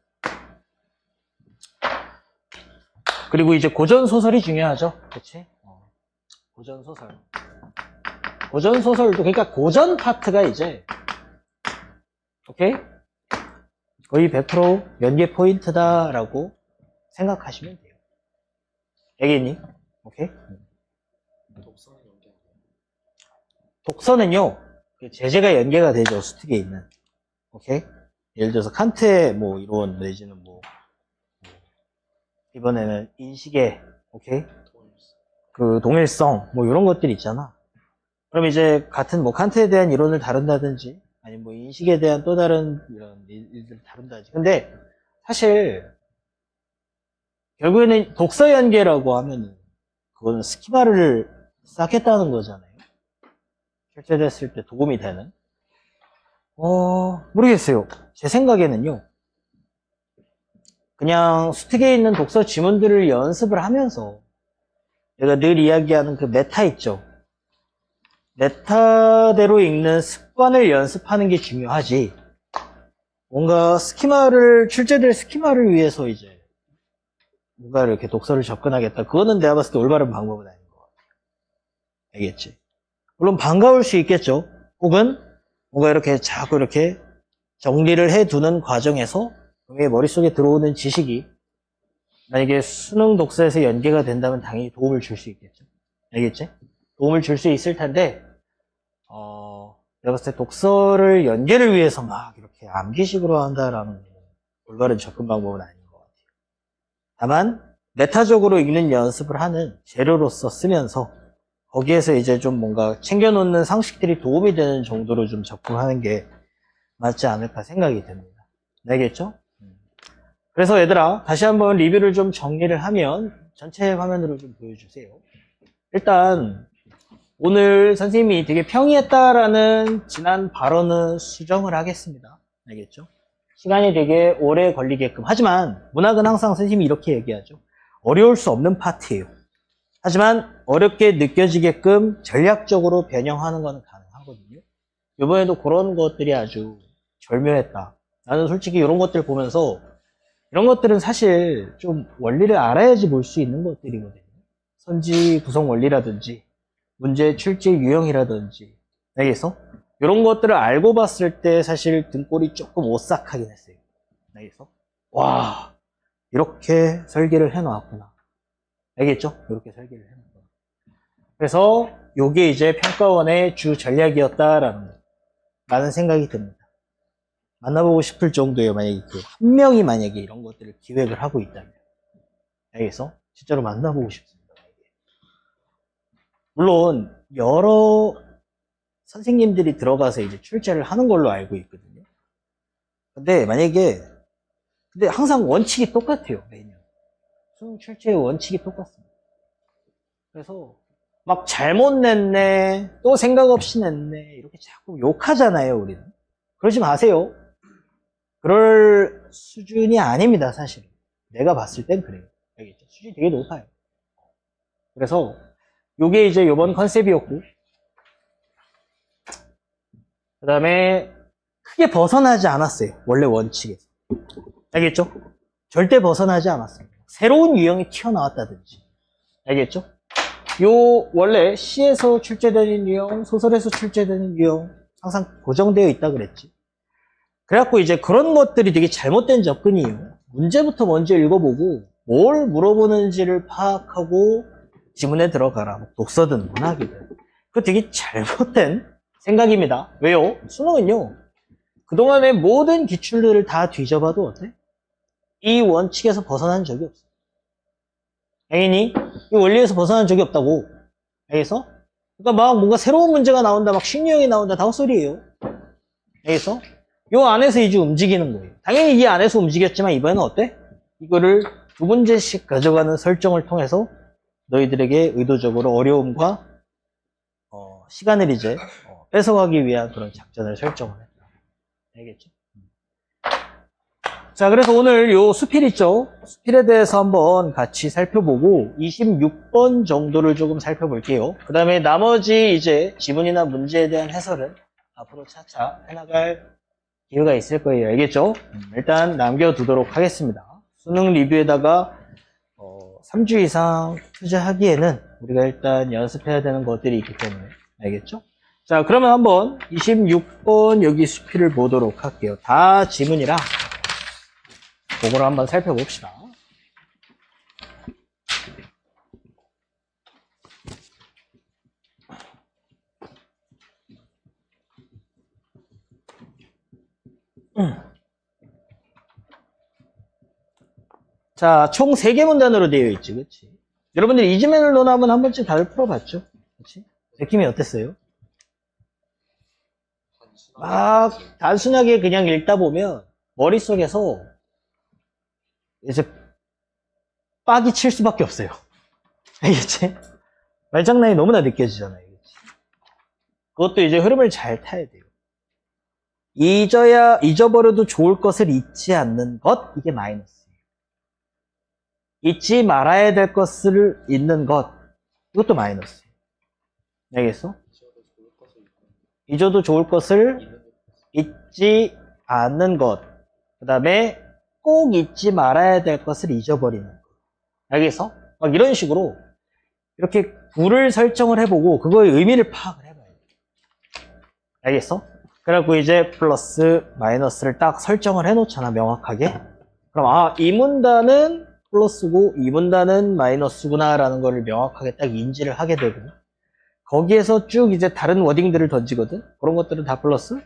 그리고 이제 고전소설이 중요하죠. 그치? 고전소설. 고전소설도, 그러니까 고전 파트가 이제, 오케이? 거의 100% 연계 포인트다라고 생각하시면 돼요. 알겠니? 오케이? 독서는요, 제재가 연계가 되죠, 수특에 있는. 오케이? 예를 들어서 칸트의 뭐 이론 내지는 뭐 이번에는 인식의 오케이? 그 동일성 뭐 이런 것들이 있잖아. 그럼 이제 같은 뭐 칸트에 대한 이론을 다룬다든지 아니 뭐 인식에 대한 또 다른 이런 일들을 다룬다든지. 근데 사실 결국에는 독서 연계라고 하면은 그거는 스키마를 쌓겠다는 거잖아요. 출제됐을 때 도움이 되는. 모르겠어요. 제 생각에는요. 그냥 수특에 있는 독서 지문들을 연습을 하면서 내가 늘 이야기하는 그 메타 있죠. 메타대로 읽는 습관을 연습하는 게 중요하지. 뭔가 스키마를, 출제될 스키마를 위해서 이제 뭔가 이렇게 독서를 접근하겠다. 그거는 내가 봤을 때 올바른 방법은 아닌 것 같아요. 알겠지? 물론 반가울 수 있겠죠. 혹은 뭔가 이렇게 자꾸 이렇게 정리를 해두는 과정에서 내 머릿속에 들어오는 지식이 만약에 수능 독서에서 연계가 된다면 당연히 도움을 줄 수 있겠죠. 알겠지? 도움을 줄 수 있을 텐데, 내가 봤을 때 독서를 연계를 위해서 막 이렇게 암기식으로 한다라는 올바른 접근 방법은 아닌 것 같아요. 다만, 메타적으로 읽는 연습을 하는 재료로서 쓰면서 거기에서 이제 좀 뭔가 챙겨놓는 상식들이 도움이 되는 정도로 좀 접근하는 게 맞지 않을까 생각이 듭니다. 알겠죠? 그래서 얘들아, 다시 한번 리뷰를 좀 정리를 하면 전체 화면으로 좀 보여주세요. 일단 오늘 선생님이 되게 평이했다라는 지난 발언은 수정을 하겠습니다. 알겠죠? 시간이 되게 오래 걸리게끔. 하지만 문학은 항상 선생님이 이렇게 얘기하죠. 어려울 수 없는 파트예요. 하지만 어렵게 느껴지게끔 전략적으로 변형하는 것은 가능하거든요. 이번에도 그런 것들이 아주 절묘했다. 나는 솔직히 이런 것들 보면서 이런 것들은 사실 좀 원리를 알아야지 볼 수 있는 것들이거든요. 선지 구성 원리라든지 문제 출제 유형이라든지 알겠어? 이런 것들을 알고 봤을 때 사실 등골이 조금 오싹하긴 했어요. 알겠어? 와, 이렇게 설계를 해놓았구나. 알겠죠? 이렇게 설계를 해놨구나. 그래서 이게 이제 평가원의 주 전략이었다라는 생각이 듭니다. 만나보고 싶을 정도예요. 만약에 그 한 명이 만약에 이런 것들을 기획을 하고 있다면. 알겠어? 진짜로 만나보고 싶습니다. 물론 여러 선생님들이 들어가서 이제 출제를 하는 걸로 알고 있거든요. 근데 항상 원칙이 똑같아요. 매년. 수능 출제의 원칙이 똑같습니다. 그래서 막 잘못 냈네, 또 생각 없이 냈네, 이렇게 자꾸 욕하잖아요, 우리는. 그러지 마세요. 그럴 수준이 아닙니다, 사실은. 내가 봤을 땐 그래요. 알겠죠? 수준이 되게 높아요. 그래서 요게 이제 요번 컨셉이었고, 그 다음에 크게 벗어나지 않았어요. 원래 원칙에서. 알겠죠? 절대 벗어나지 않았어요. 새로운 유형이 튀어나왔다든지. 알겠죠? 원래 시에서 출제되는 유형, 소설에서 출제되는 유형, 항상 고정되어 있다 그랬지. 그래갖고 이제 그런 것들이 되게 잘못된 접근이에요. 문제부터 먼저 읽어보고, 뭘 물어보는지를 파악하고 지문에 들어가라. 뭐 독서든 문학이든. 그거 되게 잘못된 생각입니다. 왜요? 수능은요, 그동안의 모든 기출들을 다 뒤져봐도 어때? 이 원칙에서 벗어난 적이 없어. 당연히 이 원리에서 벗어난 적이 없다고. 알겠어? 그러니까 막 뭔가 새로운 문제가 나온다, 막 신유형이 나온다, 다 헛소리예요. 알겠어? 요 안에서 이제 움직이는 거예요. 당연히 이 안에서 움직였지만 이번에는 어때? 이거를 두 문제씩 가져가는 설정을 통해서 너희들에게 의도적으로 어려움과 시간을 이제 뺏어가기 위한 그런 작전을 설정을 했다. 알겠죠? 자, 그래서 오늘 요 수필 있죠? 수필에 대해서 한번 같이 살펴보고 26번 정도를 조금 살펴볼게요. 그 다음에 나머지 이제 지문이나 문제에 대한 해설은 앞으로 차차 해나갈 기회가 있을 거예요. 알겠죠? 일단 남겨두도록 하겠습니다. 수능 리뷰에다가 3주 이상 투자하기에는 우리가 일단 연습해야 되는 것들이 있기 때문에. 알겠죠? 자, 그러면 한번 26번 여기 수필을 보도록 할게요. 다 지문이라 그거를 한번 살펴봅시다. 자, 총 3개 문단으로 되어 있지, 그치? 여러분들 이지맨을 논하면 한 번쯤 다들 풀어봤죠? 그치? 느낌이 어땠어요? 막 단순하게 그냥 읽다 보면 머릿속에서 이제 빡이 칠 수밖에 없어요. 알겠지? 말장난이 너무나 느껴지잖아요. 그치? 그것도 이제 흐름을 잘 타야 돼요. 잊어버려도 좋을 것을 잊지 않는 것, 이게 마이너스예요. 잊지 말아야 될 것을 잊는 것, 이것도 마이너스예요. 알겠어? 잊어도 좋을 것을 잊지 않는 것, 그 다음에 꼭 잊지 말아야 될 것을 잊어버리는 것. 알겠어? 막 이런 식으로 이렇게 구를 설정을 해보고 그거의 의미를 파악을 해봐야 돼. 알겠어? 그래갖고 이제 플러스 마이너스를 딱 설정을 해놓잖아, 명확하게. 그럼 이 문단은 플러스고 이 문단은 마이너스구나 라는 거를 명확하게 딱 인지를 하게 되고, 거기에서 쭉 이제 다른 워딩들을 던지거든. 그런 것들은 다 플러스,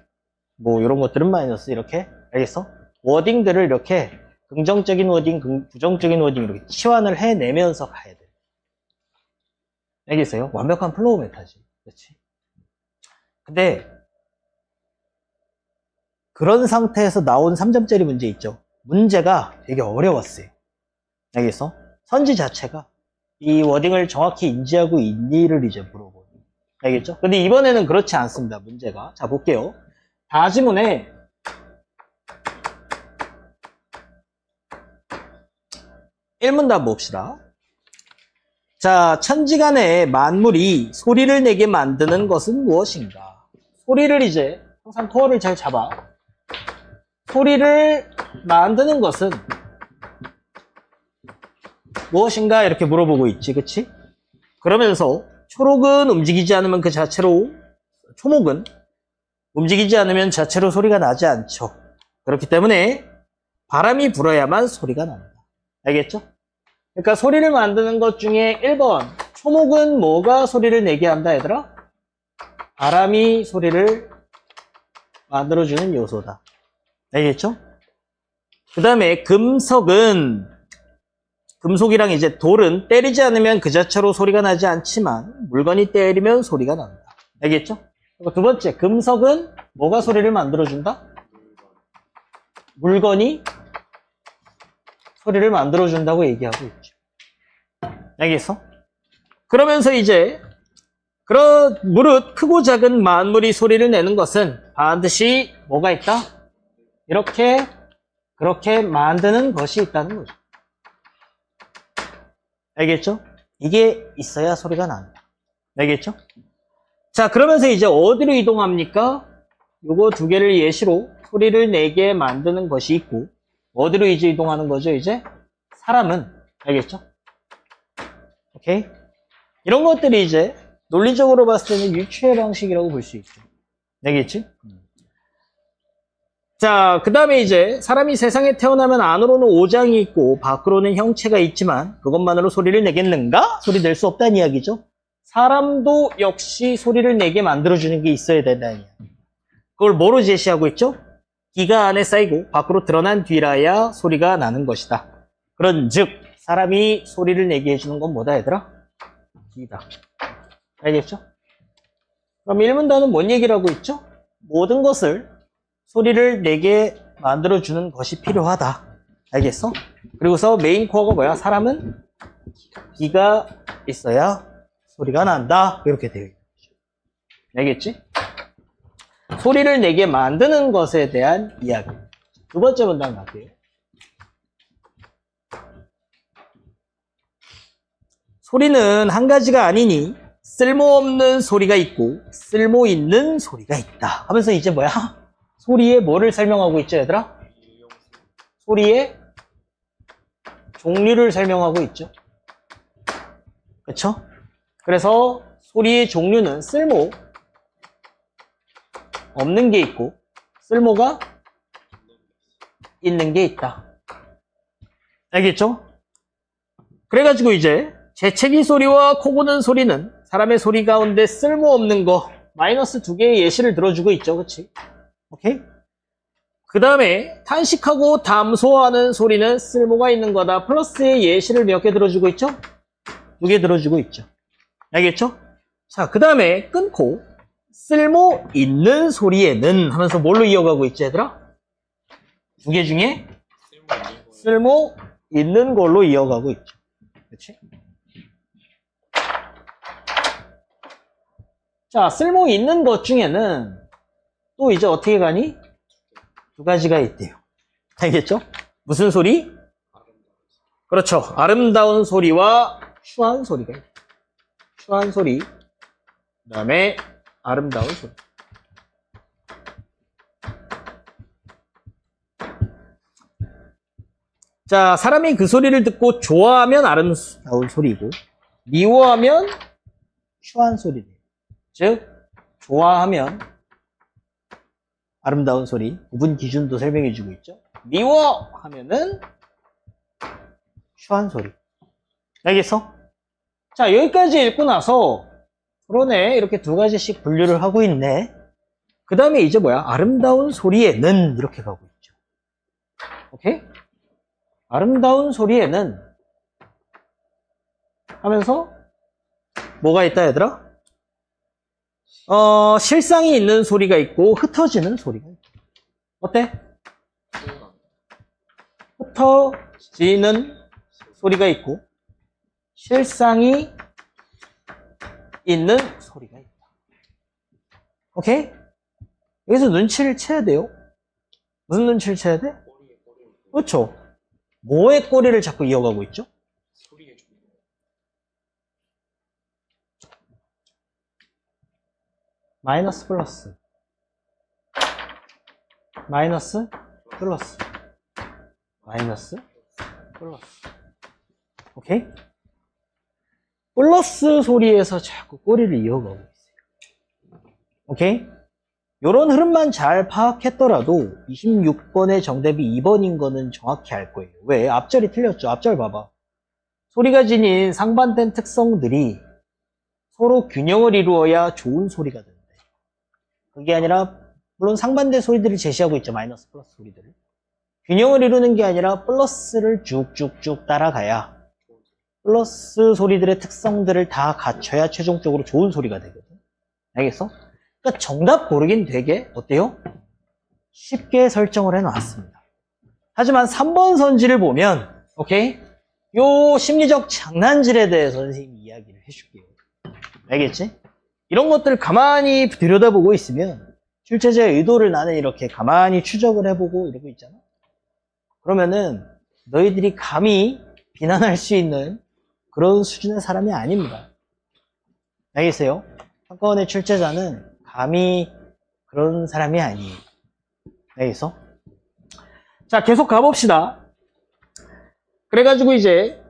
뭐 이런 것들은 마이너스, 이렇게. 알겠어? 워딩들을 이렇게 긍정적인 워딩, 부정적인 워딩 이렇게 치환을 해내면서 가야 돼. 알겠어요? 완벽한 플로우 메타지. 그렇지? 근데 그런 상태에서 나온 3점짜리 문제 있죠? 문제가 되게 어려웠어요. 알겠어? 선지 자체가 이 워딩을 정확히 인지하고 있니를 이제 물어보는. 알겠죠? 근데 이번에는 그렇지 않습니다. 문제가. 자, 볼게요. 다지문에 1문단 봅시다. 자, 천지간의 만물이 소리를 내게 만드는 것은 무엇인가? 소리를 이제 항상 코어를 잘 잡아. 소리를 만드는 것은 무엇인가? 이렇게 물어보고 있지, 그치? 그러면서 초록은 움직이지 않으면 그 자체로, 초목은 움직이지 않으면 자체로 소리가 나지 않죠. 그렇기 때문에 바람이 불어야만 소리가 납니다. 알겠죠? 그러니까 소리를 만드는 것 중에 1번, 초목은 뭐가 소리를 내게 한다, 얘들아? 바람이 소리를 만들어주는 요소다. 알겠죠? 그 다음에 금속이랑 이제 돌은 때리지 않으면 그 자체로 소리가 나지 않지만 물건이 때리면 소리가 납니다. 알겠죠? 두 번째, 금속은 뭐가 소리를 만들어준다? 물건이 소리를 만들어준다고 얘기하고 있죠. 알겠어? 그러면서 이제 무릇 크고 작은 만물이 소리를 내는 것은 반드시 뭐가 있다? 그렇게 만드는 것이 있다는 거죠. 알겠죠? 이게 있어야 소리가 납니다. 알겠죠? 자, 그러면서 이제 어디로 이동합니까? 요거 두 개를 예시로 소리를 내게 만드는 것이 있고, 어디로 이제 이동하는 거죠, 이제? 사람은. 알겠죠? 오케이? 이런 것들이 이제 논리적으로 봤을 때는 유추의 방식이라고 볼 수 있죠. 알겠지? 자, 그 다음에 이제 사람이 세상에 태어나면 안으로는 오장이 있고 밖으로는 형체가 있지만 그것만으로 소리를 내겠는가? 소리 낼 수 없다는 이야기죠. 사람도 역시 소리를 내게 만들어주는 게 있어야 된다는 이야기. 그걸 뭐로 제시하고 있죠? 기가 안에 쌓이고 밖으로 드러난 뒤라야 소리가 나는 것이다. 그런즉 사람이 소리를 내게 해주는 건 뭐다 얘들아? 기다. 알겠죠? 그럼 1문단은 뭔 얘기를 하고 있죠? 모든 것을 소리를 내게 만들어주는 것이 필요하다. 알겠어? 그리고서 메인 코어가 뭐야? 사람은 기가 있어야 소리가 난다. 이렇게 되어 있는 거죠. 알겠지? 소리를 내게 만드는 것에 대한 이야기. 두 번째 문단 갈게요. 소리는 한 가지가 아니니 쓸모없는 소리가 있고 쓸모 있는 소리가 있다. 하면서 이제 뭐야? 소리의 뭐를 설명하고 있죠, 얘들아? 소리의 종류를 설명하고 있죠. 그렇죠? 그래서 소리의 종류는 쓸모 없는 게 있고 쓸모가 있는 게 있다. 알겠죠? 그래가지고 이제 재채기 소리와 코 고는 소리는 사람의 소리 가운데 쓸모없는 거 마이너스 2개의 예시를 들어주고 있죠. 그치? 오케이? 그 다음에 탄식하고 담소하는 소리는 쓸모가 있는 거다. 플러스의 예시를 몇 개 들어주고 있죠? 2개 들어주고 있죠. 알겠죠? 자, 그 다음에 끊고 쓸모 있는 소리에는 하면서 뭘로 이어가고 있지, 얘들아? 2개 중에 쓸모 있는 걸로 이어가고 있죠. 그렇지? 자, 쓸모 있는 것 중에는 또 이제 어떻게 가니? 2가지가 있대요. 알겠죠? 무슨 소리? 그렇죠. 아름다운 소리와 추한 소리가 있대요. 추한 소리, 그 다음에 아름다운 소리. 자, 사람이 그 소리를 듣고 좋아하면 아름다운 소리고 미워하면 추한 소리래요. 즉, 좋아하면 아름다운 소리, 구분 기준도 설명해주고 있죠. 미워하면은 추한 소리. 알겠어? 자, 여기까지 읽고 나서 그러네, 이렇게 2가지씩 분류를 하고 있네. 그 다음에 이제 뭐야? 아름다운 소리에는 이렇게 가고 있죠. 오케이? 아름다운 소리에는 하면서 뭐가 있다, 얘들아? 실상이 있는 소리가 있고 흩어지는 소리가 있고. 어때? 흩어지는 소리가 있고 실상이 있는 소리가 있다. 오케이? 여기서 눈치를 채야 돼요. 무슨 눈치를 채야 돼? 그렇죠. 뭐의 꼬리를 자꾸 이어가고 있죠? 마이너스 플러스 마이너스 플러스 마이너스 플러스. 오케이? 플러스 소리에서 자꾸 꼬리를 이어가고 있어요. 오케이? 요런 흐름만 잘 파악했더라도 26번의 정답이 2번인 거는 정확히 알 거예요. 왜? 앞절이 틀렸죠. 앞절 봐봐. 소리가 지닌 상반된 특성들이 서로 균형을 이루어야 좋은 소리가 된다. 그게 아니라 물론 상반된 소리들을 제시하고 있죠. 마이너스 플러스 소리들을. 균형을 이루는 게 아니라 플러스를 쭉쭉쭉 따라가야 플러스 소리들의 특성들을 다 갖춰야 최종적으로 좋은 소리가 되거든. 알겠어? 그러니까 정답 고르긴 되게 어때요? 쉽게 설정을 해놨습니다. 하지만 3번 선지를 보면 오케이? 요 심리적 장난질에 대해서 선생님이 이야기를 해줄게요. 알겠지? 이런 것들을 가만히 들여다보고 있으면 출제자의 의도를 나는 이렇게 가만히 추적을 해보고 이러고 있잖아. 그러면은 너희들이 감히 비난할 수 있는 그런 수준의 사람이 아닙니다. 알겠어요? 한건의 출제자는 감히 그런 사람이 아니에요. 알겠어? 자, 계속 가봅시다. 그래가지고 이제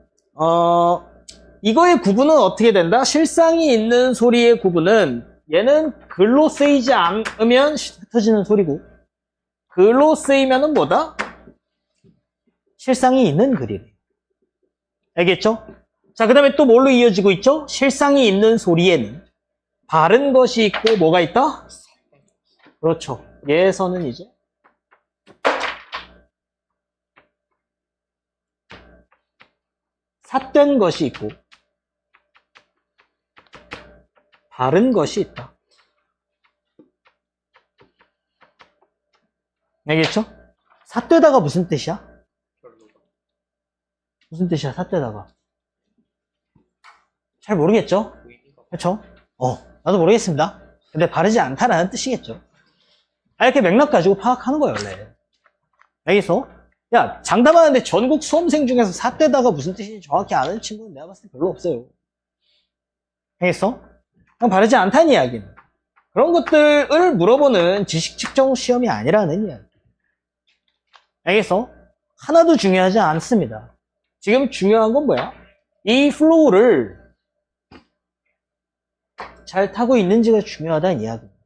이거의 구분은 어떻게 된다? 실상이 있는 소리의 구분은 얘는 글로 쓰이지 않으면 흩어지는 소리고 글로 쓰이면은 뭐다? 실상이 있는 글이래. 알겠죠? 자, 그 다음에 또 뭘로 이어지고 있죠? 실상이 있는 소리에는 바른 것이 있고 뭐가 있다? 그렇죠. 예서는 이제 삿된 것이 있고 바른 것이 있다. 알겠죠? 삿되다가 무슨 뜻이야? 무슨 뜻이야, 삿되다가? 잘 모르겠죠? 그렇죠? 나도 모르겠습니다. 근데 바르지 않다라는 뜻이겠죠. 이렇게 맥락 가지고 파악하는 거예요, 원래. 알겠어? 야, 장담하는데 전국 수험생 중에서 삿되다가 무슨 뜻인지 정확히 아는 친구는 내가 봤을 때 별로 없어요. 알겠어? 그냥 바르지 않다는 이야기는. 그런 것들을 물어보는 지식 측정 시험이 아니라는 이야기. 알겠어? 하나도 중요하지 않습니다. 지금 중요한 건 뭐야? 이 플로우를 잘 타고 있는지가 중요하다는 이야기입니다.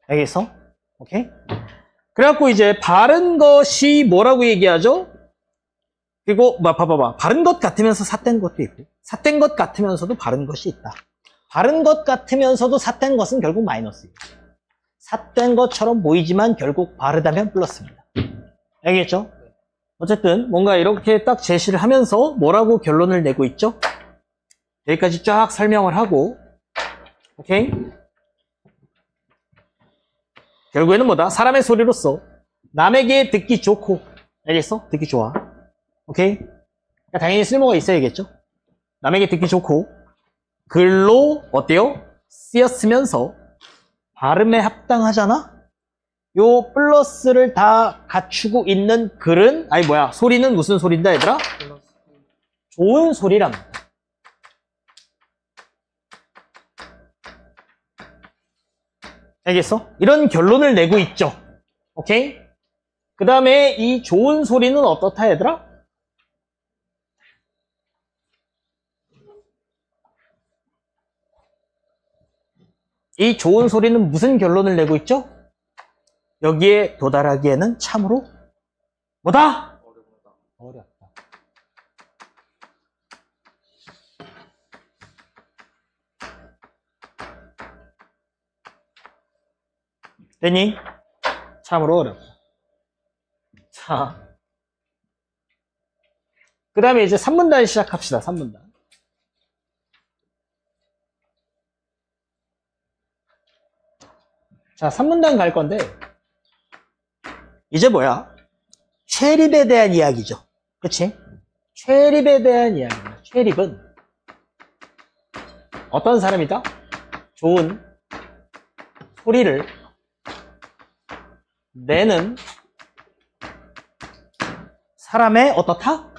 알겠어? 오케이? 그래갖고 이제 바른 것이 뭐라고 얘기하죠? 그리고 봐봐. 바른 것 같으면서 삿된 것도 있고 삿된 것 같으면서도 바른 것이 있다. 바른 것 같으면서도 삿된 것은 결국 마이너스예요. 삿된 것처럼 보이지만 결국 바르다면 플러스입니다. 알겠죠? 어쨌든 뭔가 이렇게 딱 제시를 하면서 뭐라고 결론을 내고 있죠? 여기까지 쫙 설명을 하고 오케이? 결국에는 뭐다? 사람의 소리로서 남에게 듣기 좋고 알겠어? 듣기 좋아. 오케이? 그러니까 당연히 쓸모가 있어야겠죠? 남에게 듣기 좋고 글로 어때요? 쓰였으면서 발음에 합당하잖아? 요 플러스를 다 갖추고 있는 글은 소리는 무슨 소리인다 얘들아? 좋은 소리랍니다. 알겠어? 이런 결론을 내고 있죠. 오케이? 그 다음에 이 좋은 소리는 어떻다 얘들아? 이 좋은 소리는 무슨 결론을 내고 있죠? 여기에 도달하기에는 참으로 뭐다? 어렵다. 됐니? 참으로 어렵다. 자, 그 다음에 이제 3문단 시작합시다. 3문단. 자, 3문단 갈 건데 이제 뭐야? 최립에 대한 이야기죠. 그치? 최립에 대한 이야기입니다. 최립은 어떤 사람이다? 좋은 소리를 내는 사람의 어떻다?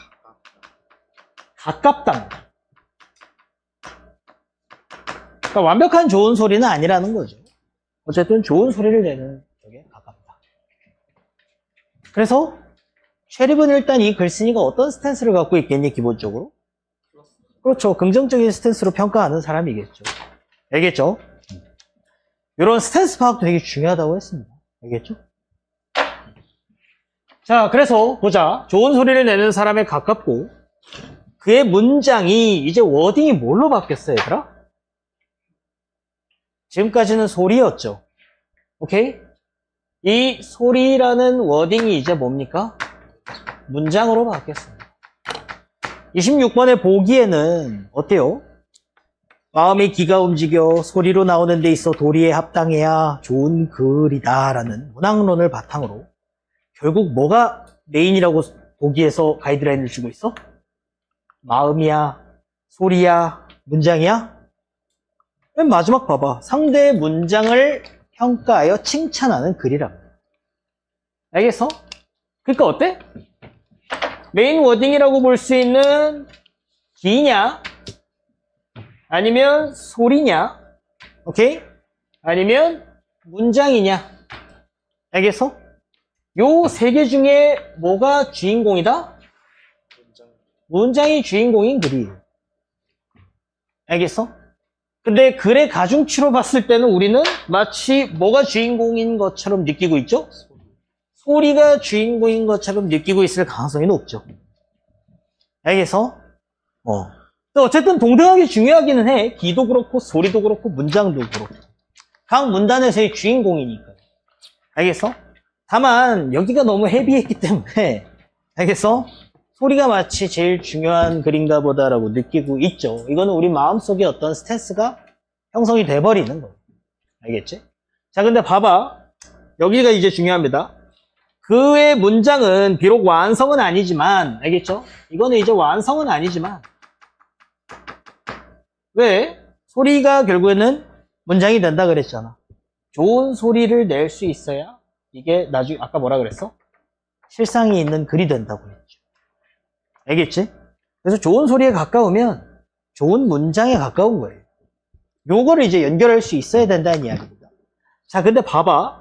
가깝다. 그러니까 완벽한 좋은 소리는 아니라는 거죠. 어쨌든 좋은 소리를 내는 쪽에 가깝다. 그래서 최립은 일단 이 글쓴이가 어떤 스탠스를 갖고 있겠니? 기본적으로? 그렇죠. 긍정적인 스탠스로 평가하는 사람이겠죠. 알겠죠? 이런 스탠스 파악도 되게 중요하다고 했습니다. 알겠죠? 자, 그래서 보자. 좋은 소리를 내는 사람에 가깝고 그의 문장이 이제 워딩이 뭘로 바뀌었어요, 얘들아? 지금까지는 소리였죠. 오케이? 이 소리라는 워딩이 이제 뭡니까? 문장으로 바뀌었습니다. 26번에 보기에는 어때요? 마음의 기가 움직여 소리로 나오는 데 있어 도리에 합당해야 좋은 글이다 라는 문학론을 바탕으로 결국 뭐가 메인이라고 보기에서 가이드라인을 주고 있어? 마음이야? 소리야? 문장이야? 맨 마지막 봐봐. 상대의 문장을 평가하여 칭찬하는 글이랍니다. 알겠어? 그러니까 어때? 메인 워딩이라고 볼 수 있는 기냐? 아니면 소리냐? 오케이? 아니면 문장이냐? 알겠어? 요 세 개 중에 뭐가 주인공이다? 문장이 주인공인 글이에요. 알겠어? 근데 글의 가중치로 봤을 때는 우리는 마치 뭐가 주인공인 것처럼 느끼고 있죠? 소리가 주인공인 것처럼 느끼고 있을 가능성이 높죠. 알겠어? 또 어쨌든 동등하게 중요하기는 해. 기도 그렇고 소리도 그렇고 문장도 그렇고. 각 문단에서의 주인공이니까. 알겠어? 다만 여기가 너무 헤비했기 때문에 알겠어? 소리가 마치 제일 중요한 글인가 보다라고 느끼고 있죠. 이거는 우리 마음속에 어떤 스탠스가 형성이 돼버리는 거예요. 알겠지? 자, 근데 봐봐. 여기가 이제 중요합니다. 그의 문장은 비록 완성은 아니지만, 알겠죠? 이거는 이제 완성은 아니지만, 왜? 소리가 결국에는 문장이 된다 그랬잖아. 좋은 소리를 낼 수 있어야 이게 나중에, 아까 뭐라 그랬어? 실상이 있는 글이 된다고 했죠. 알겠지? 그래서 좋은 소리에 가까우면 좋은 문장에 가까운 거예요. 요거를 이제 연결할 수 있어야 된다는 이야기입니다. 자, 근데 봐봐.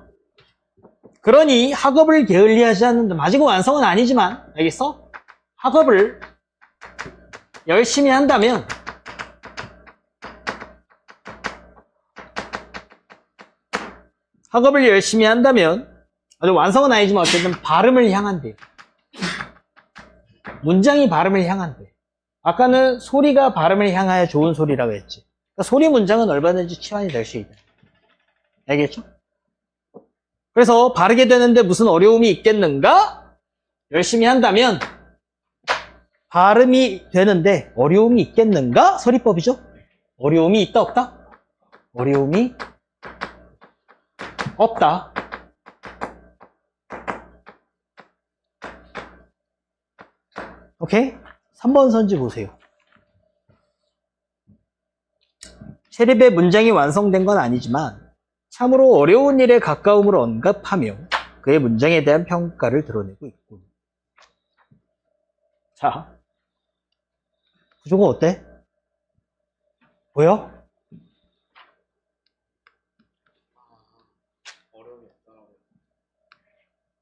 그러니 학업을 게을리하지 않는다. 아직은 완성은 아니지만, 알겠어? 학업을 열심히 한다면 아주 완성은 아니지만 어쨌든 발음을 향한대. 문장이 발음을 향한대. 아까는 소리가 발음을 향하여 좋은 소리라고 했지. 그러니까 소리 문장은 얼마든지 치환이 될 수 있다. 알겠죠? 그래서 바르게 되는데 무슨 어려움이 있겠는가? 열심히 한다면 발음이 되는데 어려움이 있겠는가? 서리법이죠? 어려움이 있다 없다? 어려움이 없다. 오케이? 3번 선지 보세요. 체립의 문장이 완성된 건 아니지만 참으로 어려운 일에 가까움을 언급하며 그의 문장에 대한 평가를 드러내고 있군. 자, 구조가 어때? 보여?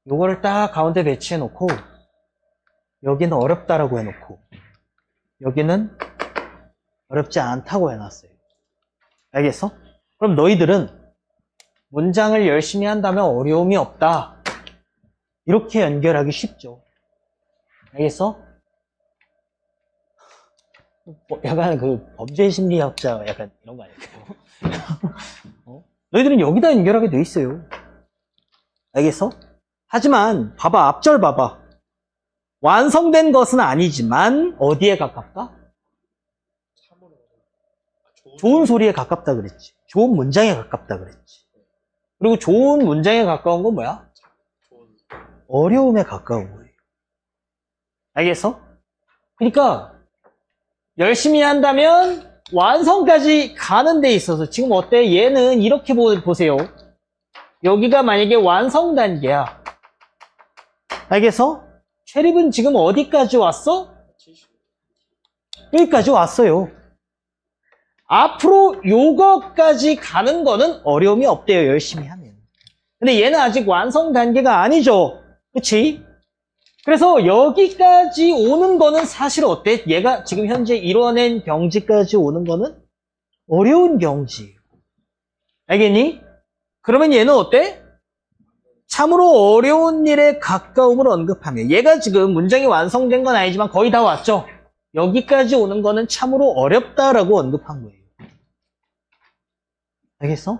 요거를 딱 가운데 배치해 놓고 여기는 어렵다라고 해놓고 여기는 어렵지 않다고 해놨어요. 알겠어? 그럼 너희들은 문장을 열심히 한다면 어려움이 없다. 이렇게 연결하기 쉽죠. 알겠어? 약간 그 범죄심리학자 약간 이런 거 아닐까요? 너희들은 여기다 연결하게 돼 있어요. 알겠어? 하지만 봐봐, 앞절 봐봐. 완성된 것은 아니지만 어디에 가깝다? 좋은 소리에 가깝다 그랬지. 좋은 문장에 가깝다 그랬지. 그리고 좋은 문장에 가까운 건 뭐야? 어려움에 가까운 거예요. 알겠어? 그러니까 열심히 한다면 완성까지 가는 데 있어서 지금 어때? 얘는 이렇게 보세요. 여기가 만약에 완성 단계야. 알겠어? 체립은 지금 어디까지 왔어? 여기까지 왔어요. 앞으로 요거까지 가는 거는 어려움이 없대요. 열심히 하면. 근데 얘는 아직 완성 단계가 아니죠. 그치? 그래서 여기까지 오는 거는 사실 어때? 얘가 지금 현재 이뤄낸 경지까지 오는 거는 어려운 경지예요. 알겠니? 그러면 얘는 어때? 참으로 어려운 일에 가까움을 언급하며 얘가 지금 문장이 완성된 건 아니지만 거의 다 왔죠? 여기까지 오는 거는 참으로 어렵다라고 언급한 거예요. 알겠어?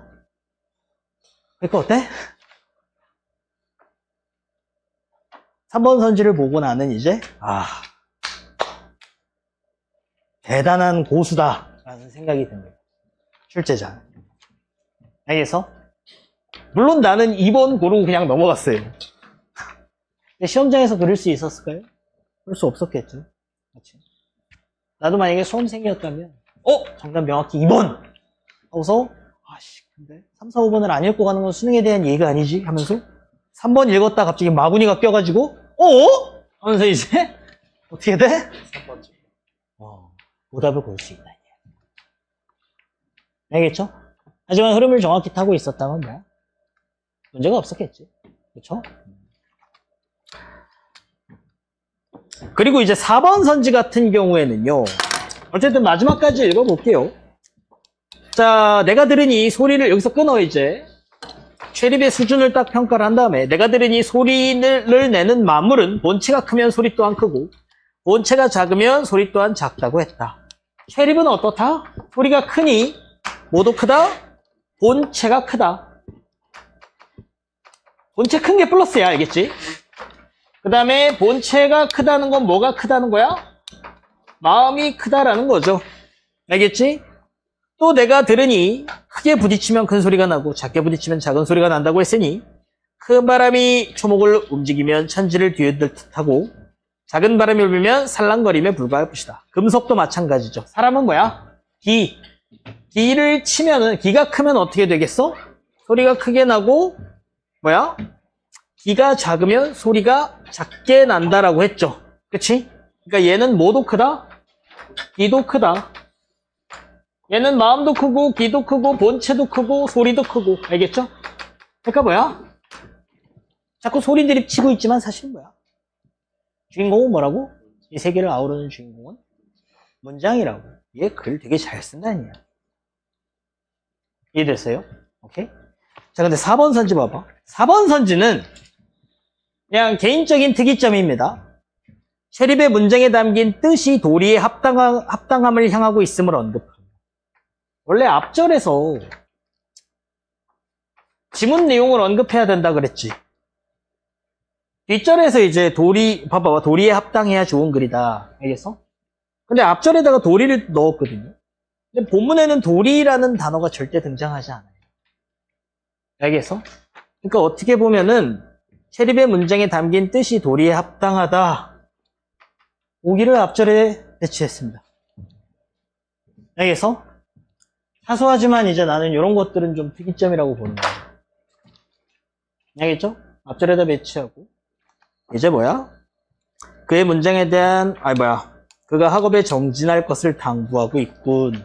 그러니까 어때? 3번 선지를 보고 나는 이제 대단한 고수다라는 생각이 듭니다. 출제자. 알겠어? 물론 나는 2번 고르고 그냥 넘어갔어요. 근데 시험장에서 그릴 수 있었을까요? 그럴 수 없었겠죠. 그렇지? 나도 만약에 수험생이었다면 정답 명확히 2번! 하고서 근데 3, 4, 5번을 안 읽고 가는 건 수능에 대한 예의가 아니지? 하면서 3번 읽었다 갑자기 마구니가 껴가지고 하면서 이제 어떻게 돼? 3번째. 오답을 볼 수 있다. 알겠죠? 하지만 흐름을 정확히 타고 있었다면 뭐 문제가 없었겠지. 그렇죠? 그리고 이제 4번 선지 같은 경우에는요. 어쨌든 마지막까지 읽어볼게요. 자, 내가 들은 이 소리를 여기서 끊어 이제. 체립의 수준을 딱 평가를 한 다음에 내가 들은 이 소리를 내는 만물은 본체가 크면 소리 또한 크고 본체가 작으면 소리 또한 작다고 했다. 체립은 어떻다? 소리가 크니 모두 크다? 본체가 크다. 본체 큰 게 플러스야, 알겠지? 그 다음에 본체가 크다는 건 뭐가 크다는 거야? 마음이 크다라는 거죠. 알겠지? 또 내가 들으니 크게 부딪히면 큰 소리가 나고 작게 부딪히면 작은 소리가 난다고 했으니 큰 바람이 초목을 움직이면 천지를 뒤흔들 듯하고 작은 바람이 불면 살랑거림에 불과할 것이다. 금속도 마찬가지죠. 사람은 뭐야? 기를 치면은 기가 크면 어떻게 되겠어? 소리가 크게 나고 뭐야? 기가 작으면 소리가 작게 난다라고 했죠. 그치? 그러니까 얘는 뭐도 크다? 기도 크다. 얘는 마음도 크고 기도 크고 본체도 크고 소리도 크고. 알겠죠? 그러니까 뭐야? 자꾸 소리 드립치고 있지만 사실은 뭐야? 주인공은 뭐라고? 이 세계를 아우르는 주인공은 문장이라고. 얘 글 되게 잘 쓴다니야. 이해됐어요? 오케이? 자, 근데 4번 선지 봐봐. 4번 선지는 그냥 개인적인 특이점입니다. 체립의 문장에 담긴 뜻이 도리의 합당함을 향하고 있음을 언급합니다. 원래 앞절에서 지문 내용을 언급해야 된다 그랬지. 뒷절에서 이제 봐봐. 도리에 합당해야 좋은 글이다. 알겠어? 근데 앞절에다가 도리를 넣었거든요. 근데 본문에는 도리라는 단어가 절대 등장하지 않아요. 알겠어? 그러니까 어떻게 보면은 체립의 문장에 담긴 뜻이 도리에 합당하다. 오기를 앞절에 배치했습니다. 알겠어? 사소하지만 이제 나는 이런 것들은 좀 특이점이라고 보는 거야. 알겠죠? 앞절에다 배치하고 이제 뭐야? 그의 문장에 대한 그가 학업에 정진할 것을 당부하고 있군.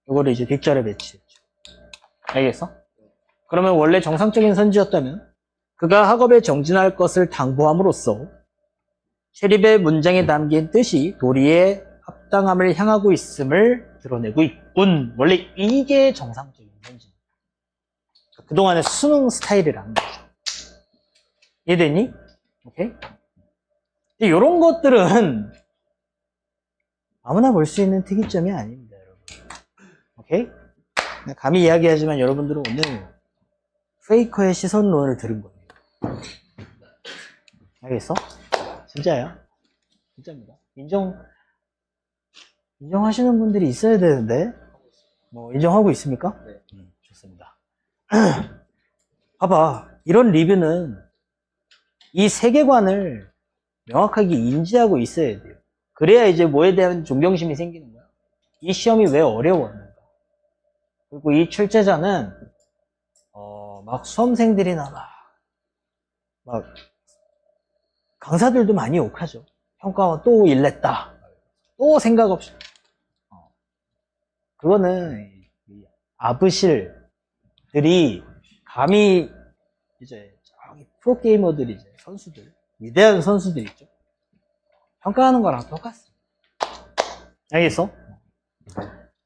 이거를 이제 뒷절에 배치했죠. 알겠어? 그러면 원래 정상적인 선지였다면 그가 학업에 정진할 것을 당부함으로써 체립의 문장에 담긴 뜻이 도리의 합당함을 향하고 있음을 드러내고 있군. 원래 이게 정상적인 선지입니다. 그동안의 수능 스타일이라는 거죠. 이해되니? 오케이? 이런 것들은 아무나 볼 수 있는 특이점이 아닙니다, 여러분. 오케이? 감히 이야기하지만 여러분들은 오늘 페이커의 시선론을 들은 거예요. 알겠어? 진짜야. 진짜입니다. 인정하시는 분들이 있어야 되는데, 뭐, 인정하고 있습니까? 네. 좋습니다. 봐봐. 이런 리뷰는 이 세계관을 명확하게 인지하고 있어야 돼요. 그래야 이제 뭐에 대한 존경심이 생기는 거야. 이 시험이 왜 어려웠는가. 그리고 이 출제자는, 막 수험생들이나 막 강사들도 많이 욕하죠. 평가원 또 일냈다. 또 생각 없이. 그거는 아부실들이 감히 이제 프로게이머들이 이제 선수들, 위대한 선수들 있죠. 평가하는 거랑 똑같습니다. 알겠어?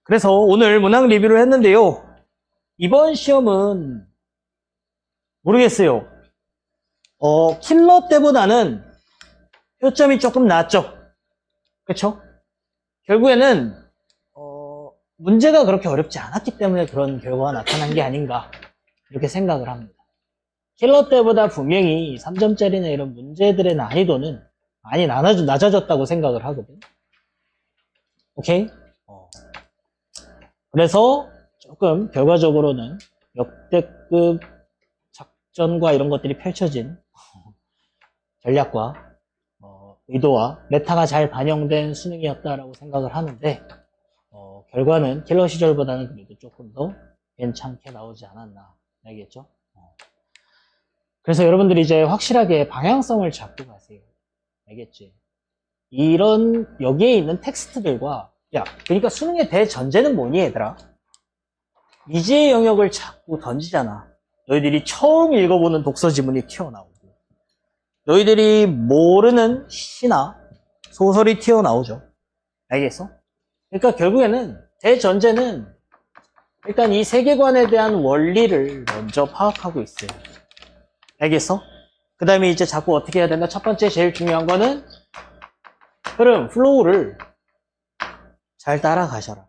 그래서 오늘 문항 리뷰를 했는데요. 이번 시험은 모르겠어요. 킬러 때보다는 표점이 조금 낮죠. 그쵸? 결국에는 문제가 그렇게 어렵지 않았기 때문에 그런 결과가 나타난 게 아닌가 이렇게 생각을 합니다. 킬러 때보다 분명히 3점짜리나 이런 문제들의 난이도는 많이 낮아졌다고 생각을 하거든. 오케이? 그래서 조금 결과적으로는 역대급 작전과 이런 것들이 펼쳐진 전략과 의도와 메타가 잘 반영된 수능이었다라고 생각을 하는데 결과는 킬러 시절보다는 그래도 조금 더 괜찮게 나오지 않았나. 알겠죠? 그래서 여러분들이 이제 확실하게 방향성을 잡고 가세요. 알겠지? 여기에 있는 텍스트들과 그러니까 수능의 대전제는 뭐니 얘들아? 미지의 영역을 자꾸 던지잖아. 너희들이 처음 읽어보는 독서 지문이 튀어나오고 너희들이 모르는 시나 소설이 튀어나오죠. 알겠어? 그러니까 결국에는 대전제는 일단 이 세계관에 대한 원리를 먼저 파악하고 있어요. 알겠어? 그 다음에 이제 자꾸 어떻게 해야 된다? 첫 번째 제일 중요한 거는 흐름, 플로우를 잘 따라가셔라.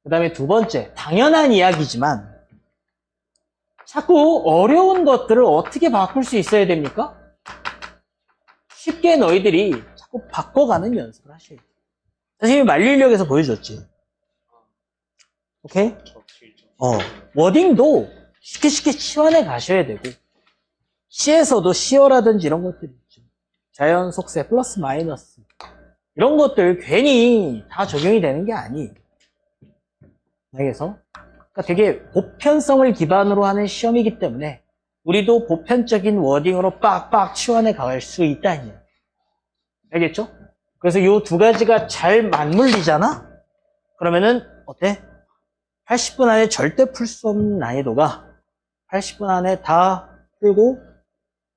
그 다음에 두 번째, 당연한 이야기지만 자꾸 어려운 것들을 어떻게 바꿀 수 있어야 됩니까? 쉽게 너희들이 자꾸 바꿔가는 연습을 하셔야 돼요. 선생님이 만류인력에서 보여줬지. 오케이? 워딩도 쉽게 치환해 가셔야 되고 C에서도 시어라든지 이런 것들이 있죠. 자연 속세, 플러스 마이너스 이런 것들 괜히 다 적용이 되는 게 아니에요. 알겠어? 그러니까 되게 보편성을 기반으로 하는 시험이기 때문에 우리도 보편적인 워딩으로 빡빡 치환해 갈 수 있다니. 알겠죠? 그래서 이 두 가지가 잘 맞물리잖아? 그러면은 어때? 80분 안에 절대 풀 수 없는 난이도가 80분 안에 다 풀고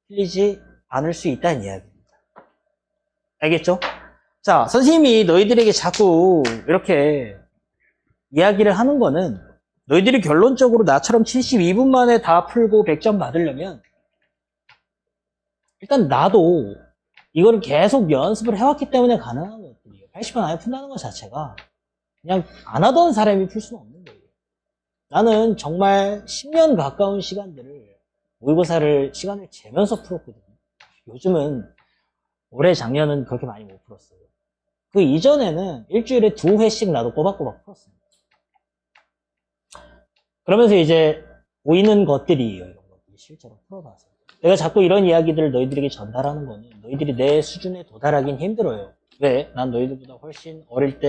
틀리지 않을 수 있다는 이야기입니다. 알겠죠? 자, 선생님이 너희들에게 자꾸 이렇게 이야기를 하는 거는 너희들이 결론적으로 나처럼 72분 만에 다 풀고 100점 받으려면 일단 나도 이거를 계속 연습을 해왔기 때문에 가능한 것들이에요. 80분 안에 푼다는 것 자체가 그냥 안 하던 사람이 풀 수는 없는 거예요. 나는 정말 10년 가까운 시간들을 모의고사를 시간을 재면서 풀었거든요. 요즘은 올해 작년은 그렇게 많이 못 풀었어요. 그 이전에는 일주일에 2회씩 나도 꼬박꼬박 풀었어요. 그러면서 이제 보이는 것들이에요. 이런 것들이 실제로 풀어봐서. 내가 자꾸 이런 이야기들을 너희들에게 전달하는 거는 너희들이 내 수준에 도달하긴 힘들어요. 왜? 난 너희들보다 훨씬 어릴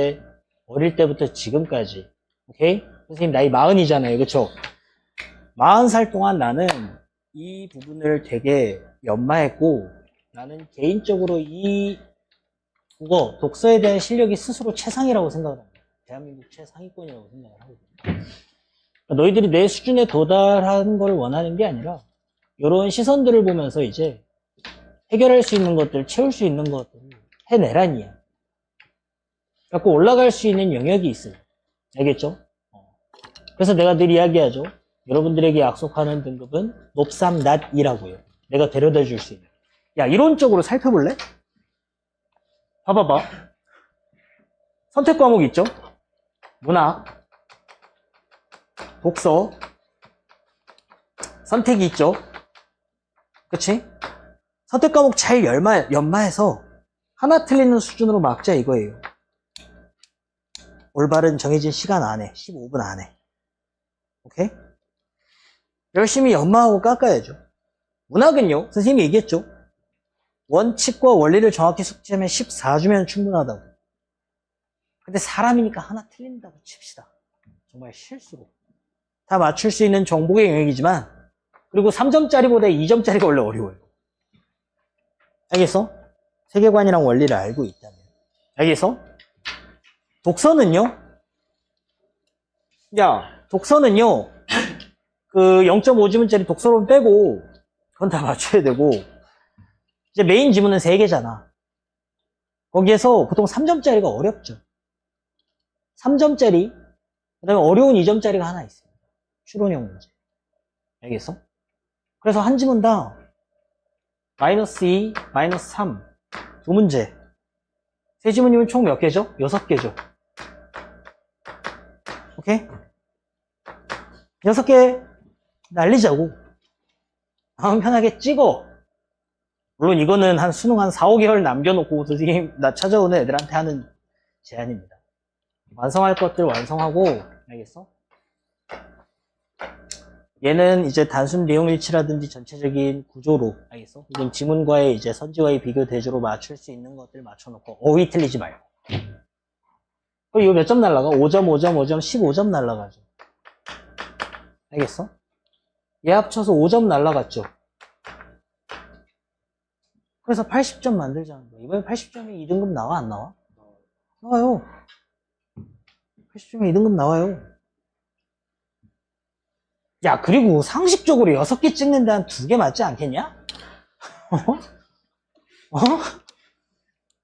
때부터 지금까지. 오케이? 선생님 나이 40이잖아요. 그쵸? 40살 동안 나는 이 부분을 되게 연마했고 나는 개인적으로 이 국어, 독서에 대한 실력이 스스로 최상이라고 생각을 합니다. 대한민국 최상위권이라고 생각을 하거든요. 너희들이 내 수준에 도달하는 걸 원하는 게 아니라 이런 시선들을 보면서 이제 해결할 수 있는 것들, 채울 수 있는 것들을 해내라니야. 갖고 올라갈 수 있는 영역이 있어요. 알겠죠? 그래서 내가 늘 이야기하죠. 여러분들에게 약속하는 등급은 높삼 낮이라고요. 내가 데려다 줄 수 있는. 야, 이론적으로 살펴볼래? 봐봐봐. 선택 과목 있죠? 문학, 독서, 선택이 있죠? 그치? 선택 과목 잘 연마해서 하나 틀리는 수준으로 막자 이거예요. 올바른 정해진 시간 안에, 15분 안에. 오케이? 열심히 연마하고 깎아야죠. 문학은요, 선생님이 얘기했죠. 원칙과 원리를 정확히 숙지하면 14주면 충분하다고. 근데 사람이니까 하나 틀린다고 칩시다. 정말 실수로. 다 맞출 수 있는 정복의 영역이지만, 그리고 3점짜리보다 2점짜리가 원래 어려워요. 알겠어? 세계관이랑 원리를 알고 있다면. 알겠어? 독서는요? 야, 독서는요, 그 0.5지문짜리 독서론 빼고, 그건 다 맞춰야 되고, 이제 메인 지문은 3개잖아. 거기에서 보통 3점짜리가 어렵죠. 3점짜리, 그 다음에 어려운 2점짜리가 하나 있어요. 추론형 문제. 알겠어? 그래서 한 지문 다 마이너스 2, 마이너스 3, 두 문제. 세 지문이면 총 몇 개죠? 6개죠. 오케이? 6개 날리자고. 마음 편하게 찍어. 물론 이거는 한 수능 한 4, 5개월 남겨놓고 선생님 나 찾아오는 애들한테 하는 제안입니다. 완성할 것들 완성하고, 알겠어? 얘는 이제 단순 내용 일치라든지 전체적인 구조로, 알겠어? 혹은 지문과의 이제 선지와의 비교 대조로 맞출 수 있는 것들 맞춰놓고, 어휘 틀리지 말고. 그럼 이거 몇 점 날라가? 5점, 5점, 5점, 15점 날라가죠. 알겠어? 얘 합쳐서 5점 날라갔죠. 그래서 80점 만들자는 거야. 이번에 80점이 2등급 나와, 안 나와? 나와요. 80점이 2등급 나와요. 야, 그리고 상식적으로 6개 찍는데 한 2개 맞지 않겠냐? 어?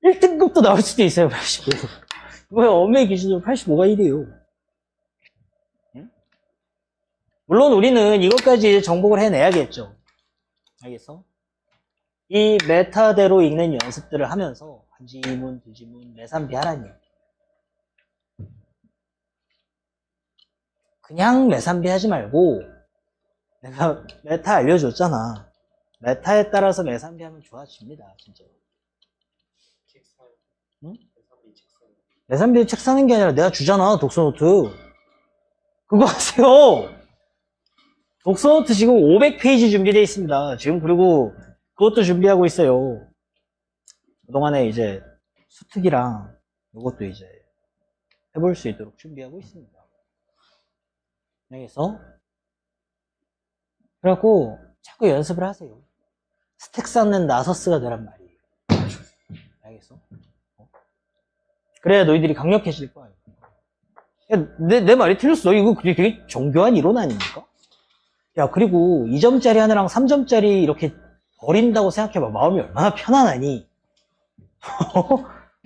1등급도 나올 수도 있어요, 85. 이번에 엄의 기준으로 85가 1이에요. 응? 물론 우리는 이것까지 정복을 해내야겠죠. 알겠어? 이 메타대로 읽는 연습들을 하면서 한 지문, 두 지문, 매산비 하라니. 그냥 매산비 하지 말고 내가 메타 알려줬잖아. 메타에 따라서 매산비 하면 좋아집니다. 진짜. 응? 매산비 책 사는 게 아니라 내가 주잖아. 독서노트. 그거 하세요. 독서노트 지금 500페이지 준비되어 있습니다. 지금 그리고 그것도 준비하고 있어요. 그동안에 이제 수특이랑 이것도 이제 해볼 수 있도록 준비하고 있습니다. 알겠어? 그래갖고 자꾸 연습을 하세요. 스택 쌓는 나서스가 되란 말이에요. 알겠어? 그래야 너희들이 강력해질 거야. 내 말이 틀렸어. 이거 되게 정교한 이론 아닙니까? 야, 그리고 2점짜리 하나랑 3점짜리 이렇게 버린다고 생각해봐. 마음이 얼마나 편안하니?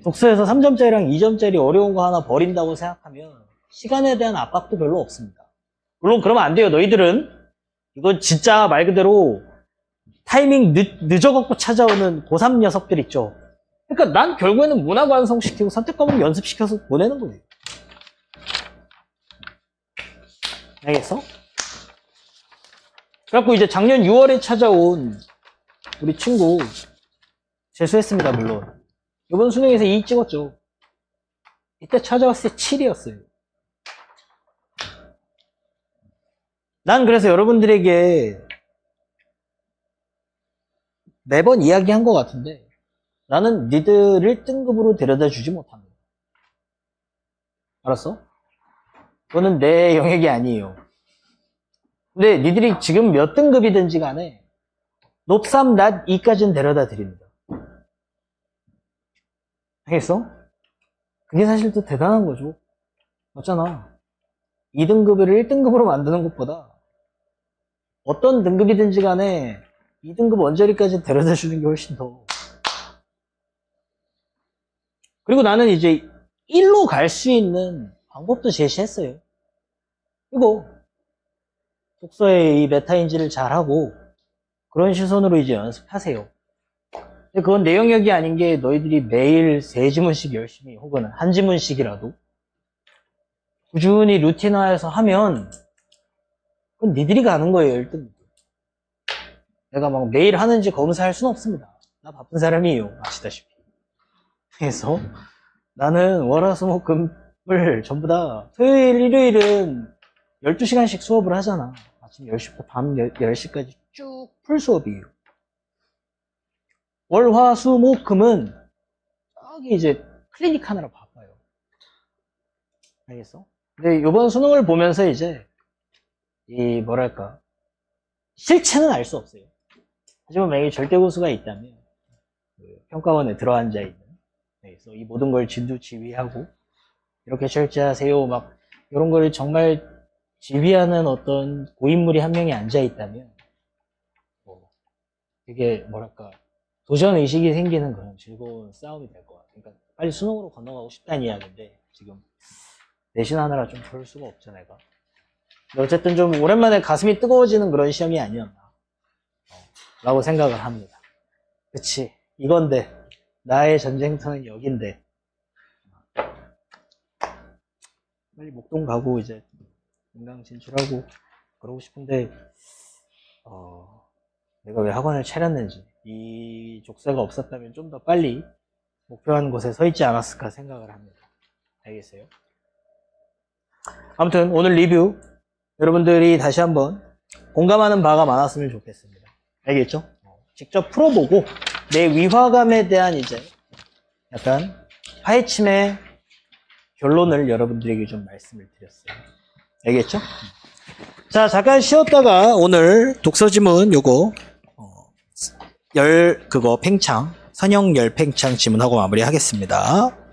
독서에서 3점짜리랑 2점짜리 어려운 거 하나 버린다고 생각하면 시간에 대한 압박도 별로 없습니다. 물론 그러면 안 돼요. 너희들은 이건 진짜 말 그대로 타이밍 늦어갖고 찾아오는 고3 녀석들 있죠. 그러니까 난 결국에는 문학 완성시키고 선택 과목 연습시켜서 보내는 거예요. 알겠어? 그래갖고 이제 작년 6월에 찾아온 우리 친구 재수했습니다. 물론 이번 수능에서 2 찍었죠. 이때 찾아왔을 때 7이었어요. 난 그래서 여러분들에게 매번 이야기한 것 같은데 나는 니들을 등급으로 데려다 주지 못합니다. 알았어? 그거는 내 영역이 아니에요. 근데 니들이 지금 몇 등급이든지 간에 높3, 낮2까지는 데려다 드립니다. 알겠어? 그게 사실 또 대단한 거죠. 맞잖아. 2등급을 1등급으로 만드는 것보다 어떤 등급이든지 간에 2등급 원저리까지 데려다 주는 게 훨씬 더. 그리고 나는 이제 1로 갈 수 있는 방법도 제시했어요. 이거 독서의 이 메타인지를 잘하고 그런 시선으로 이제 연습하세요. 근데 그건 내 영역이 아닌 게 너희들이 매일 3지문씩 열심히 혹은 한 지문씩이라도 꾸준히 루틴화해서 하면 그건 니들이 가는 거예요. 1등. 내가 막 매일 하는지 검사할 수는 없습니다. 나 바쁜 사람이에요. 아시다시피. 그래서 나는 월화수목금을 전부 다 토요일, 일요일은 12시간씩 수업을 하잖아. 아침 10시부터 밤 10시까지 쭉 풀 수업이에요. 월화수목금은 저기 이제 클리닉 하느라 바빠요. 알겠어? 근데 이번 수능을 보면서 이제 이 뭐랄까 실체는 알 수 없어요. 하지만 만약에 절대고수가 있다면 평가원에 들어앉아 있는 그래서 이 모든 걸 진두지휘하고 이렇게 절제하세요 막 이런 걸 정말 지휘하는 어떤 고인물이 한 명이 앉아 있다면 되게 뭐랄까 도전 의식이 생기는 그런 즐거운 싸움이 될 것 같아요. 그러니까 빨리 수능으로 건너가고 싶다는 이야기인데 지금 내신하느라 좀 그럴 수가 없죠 내가. 근데 어쨌든 좀 오랜만에 가슴이 뜨거워지는 그런 시험이 아니었나 라고 생각을 합니다. 그치 이건데 나의 전쟁터는 여긴데 빨리 목동 가고 이제 인강 진출하고 그러고 싶은데 내가 왜 학원을 차렸는지 이 족쇄가 없었다면 좀 더 빨리 목표한 곳에 서 있지 않았을까 생각을 합니다. 알겠어요? 아무튼 오늘 리뷰 여러분들이 다시 한번 공감하는 바가 많았으면 좋겠습니다. 알겠죠? 직접 풀어보고 내 위화감에 대한 이제 약간 파헤침의 결론을 여러분들에게 좀 말씀을 드렸어요. 알겠죠? 자, 잠깐 쉬었다가 오늘 독서지문 요거 팽창 선형 열 팽창 지문하고 마무리하겠습니다.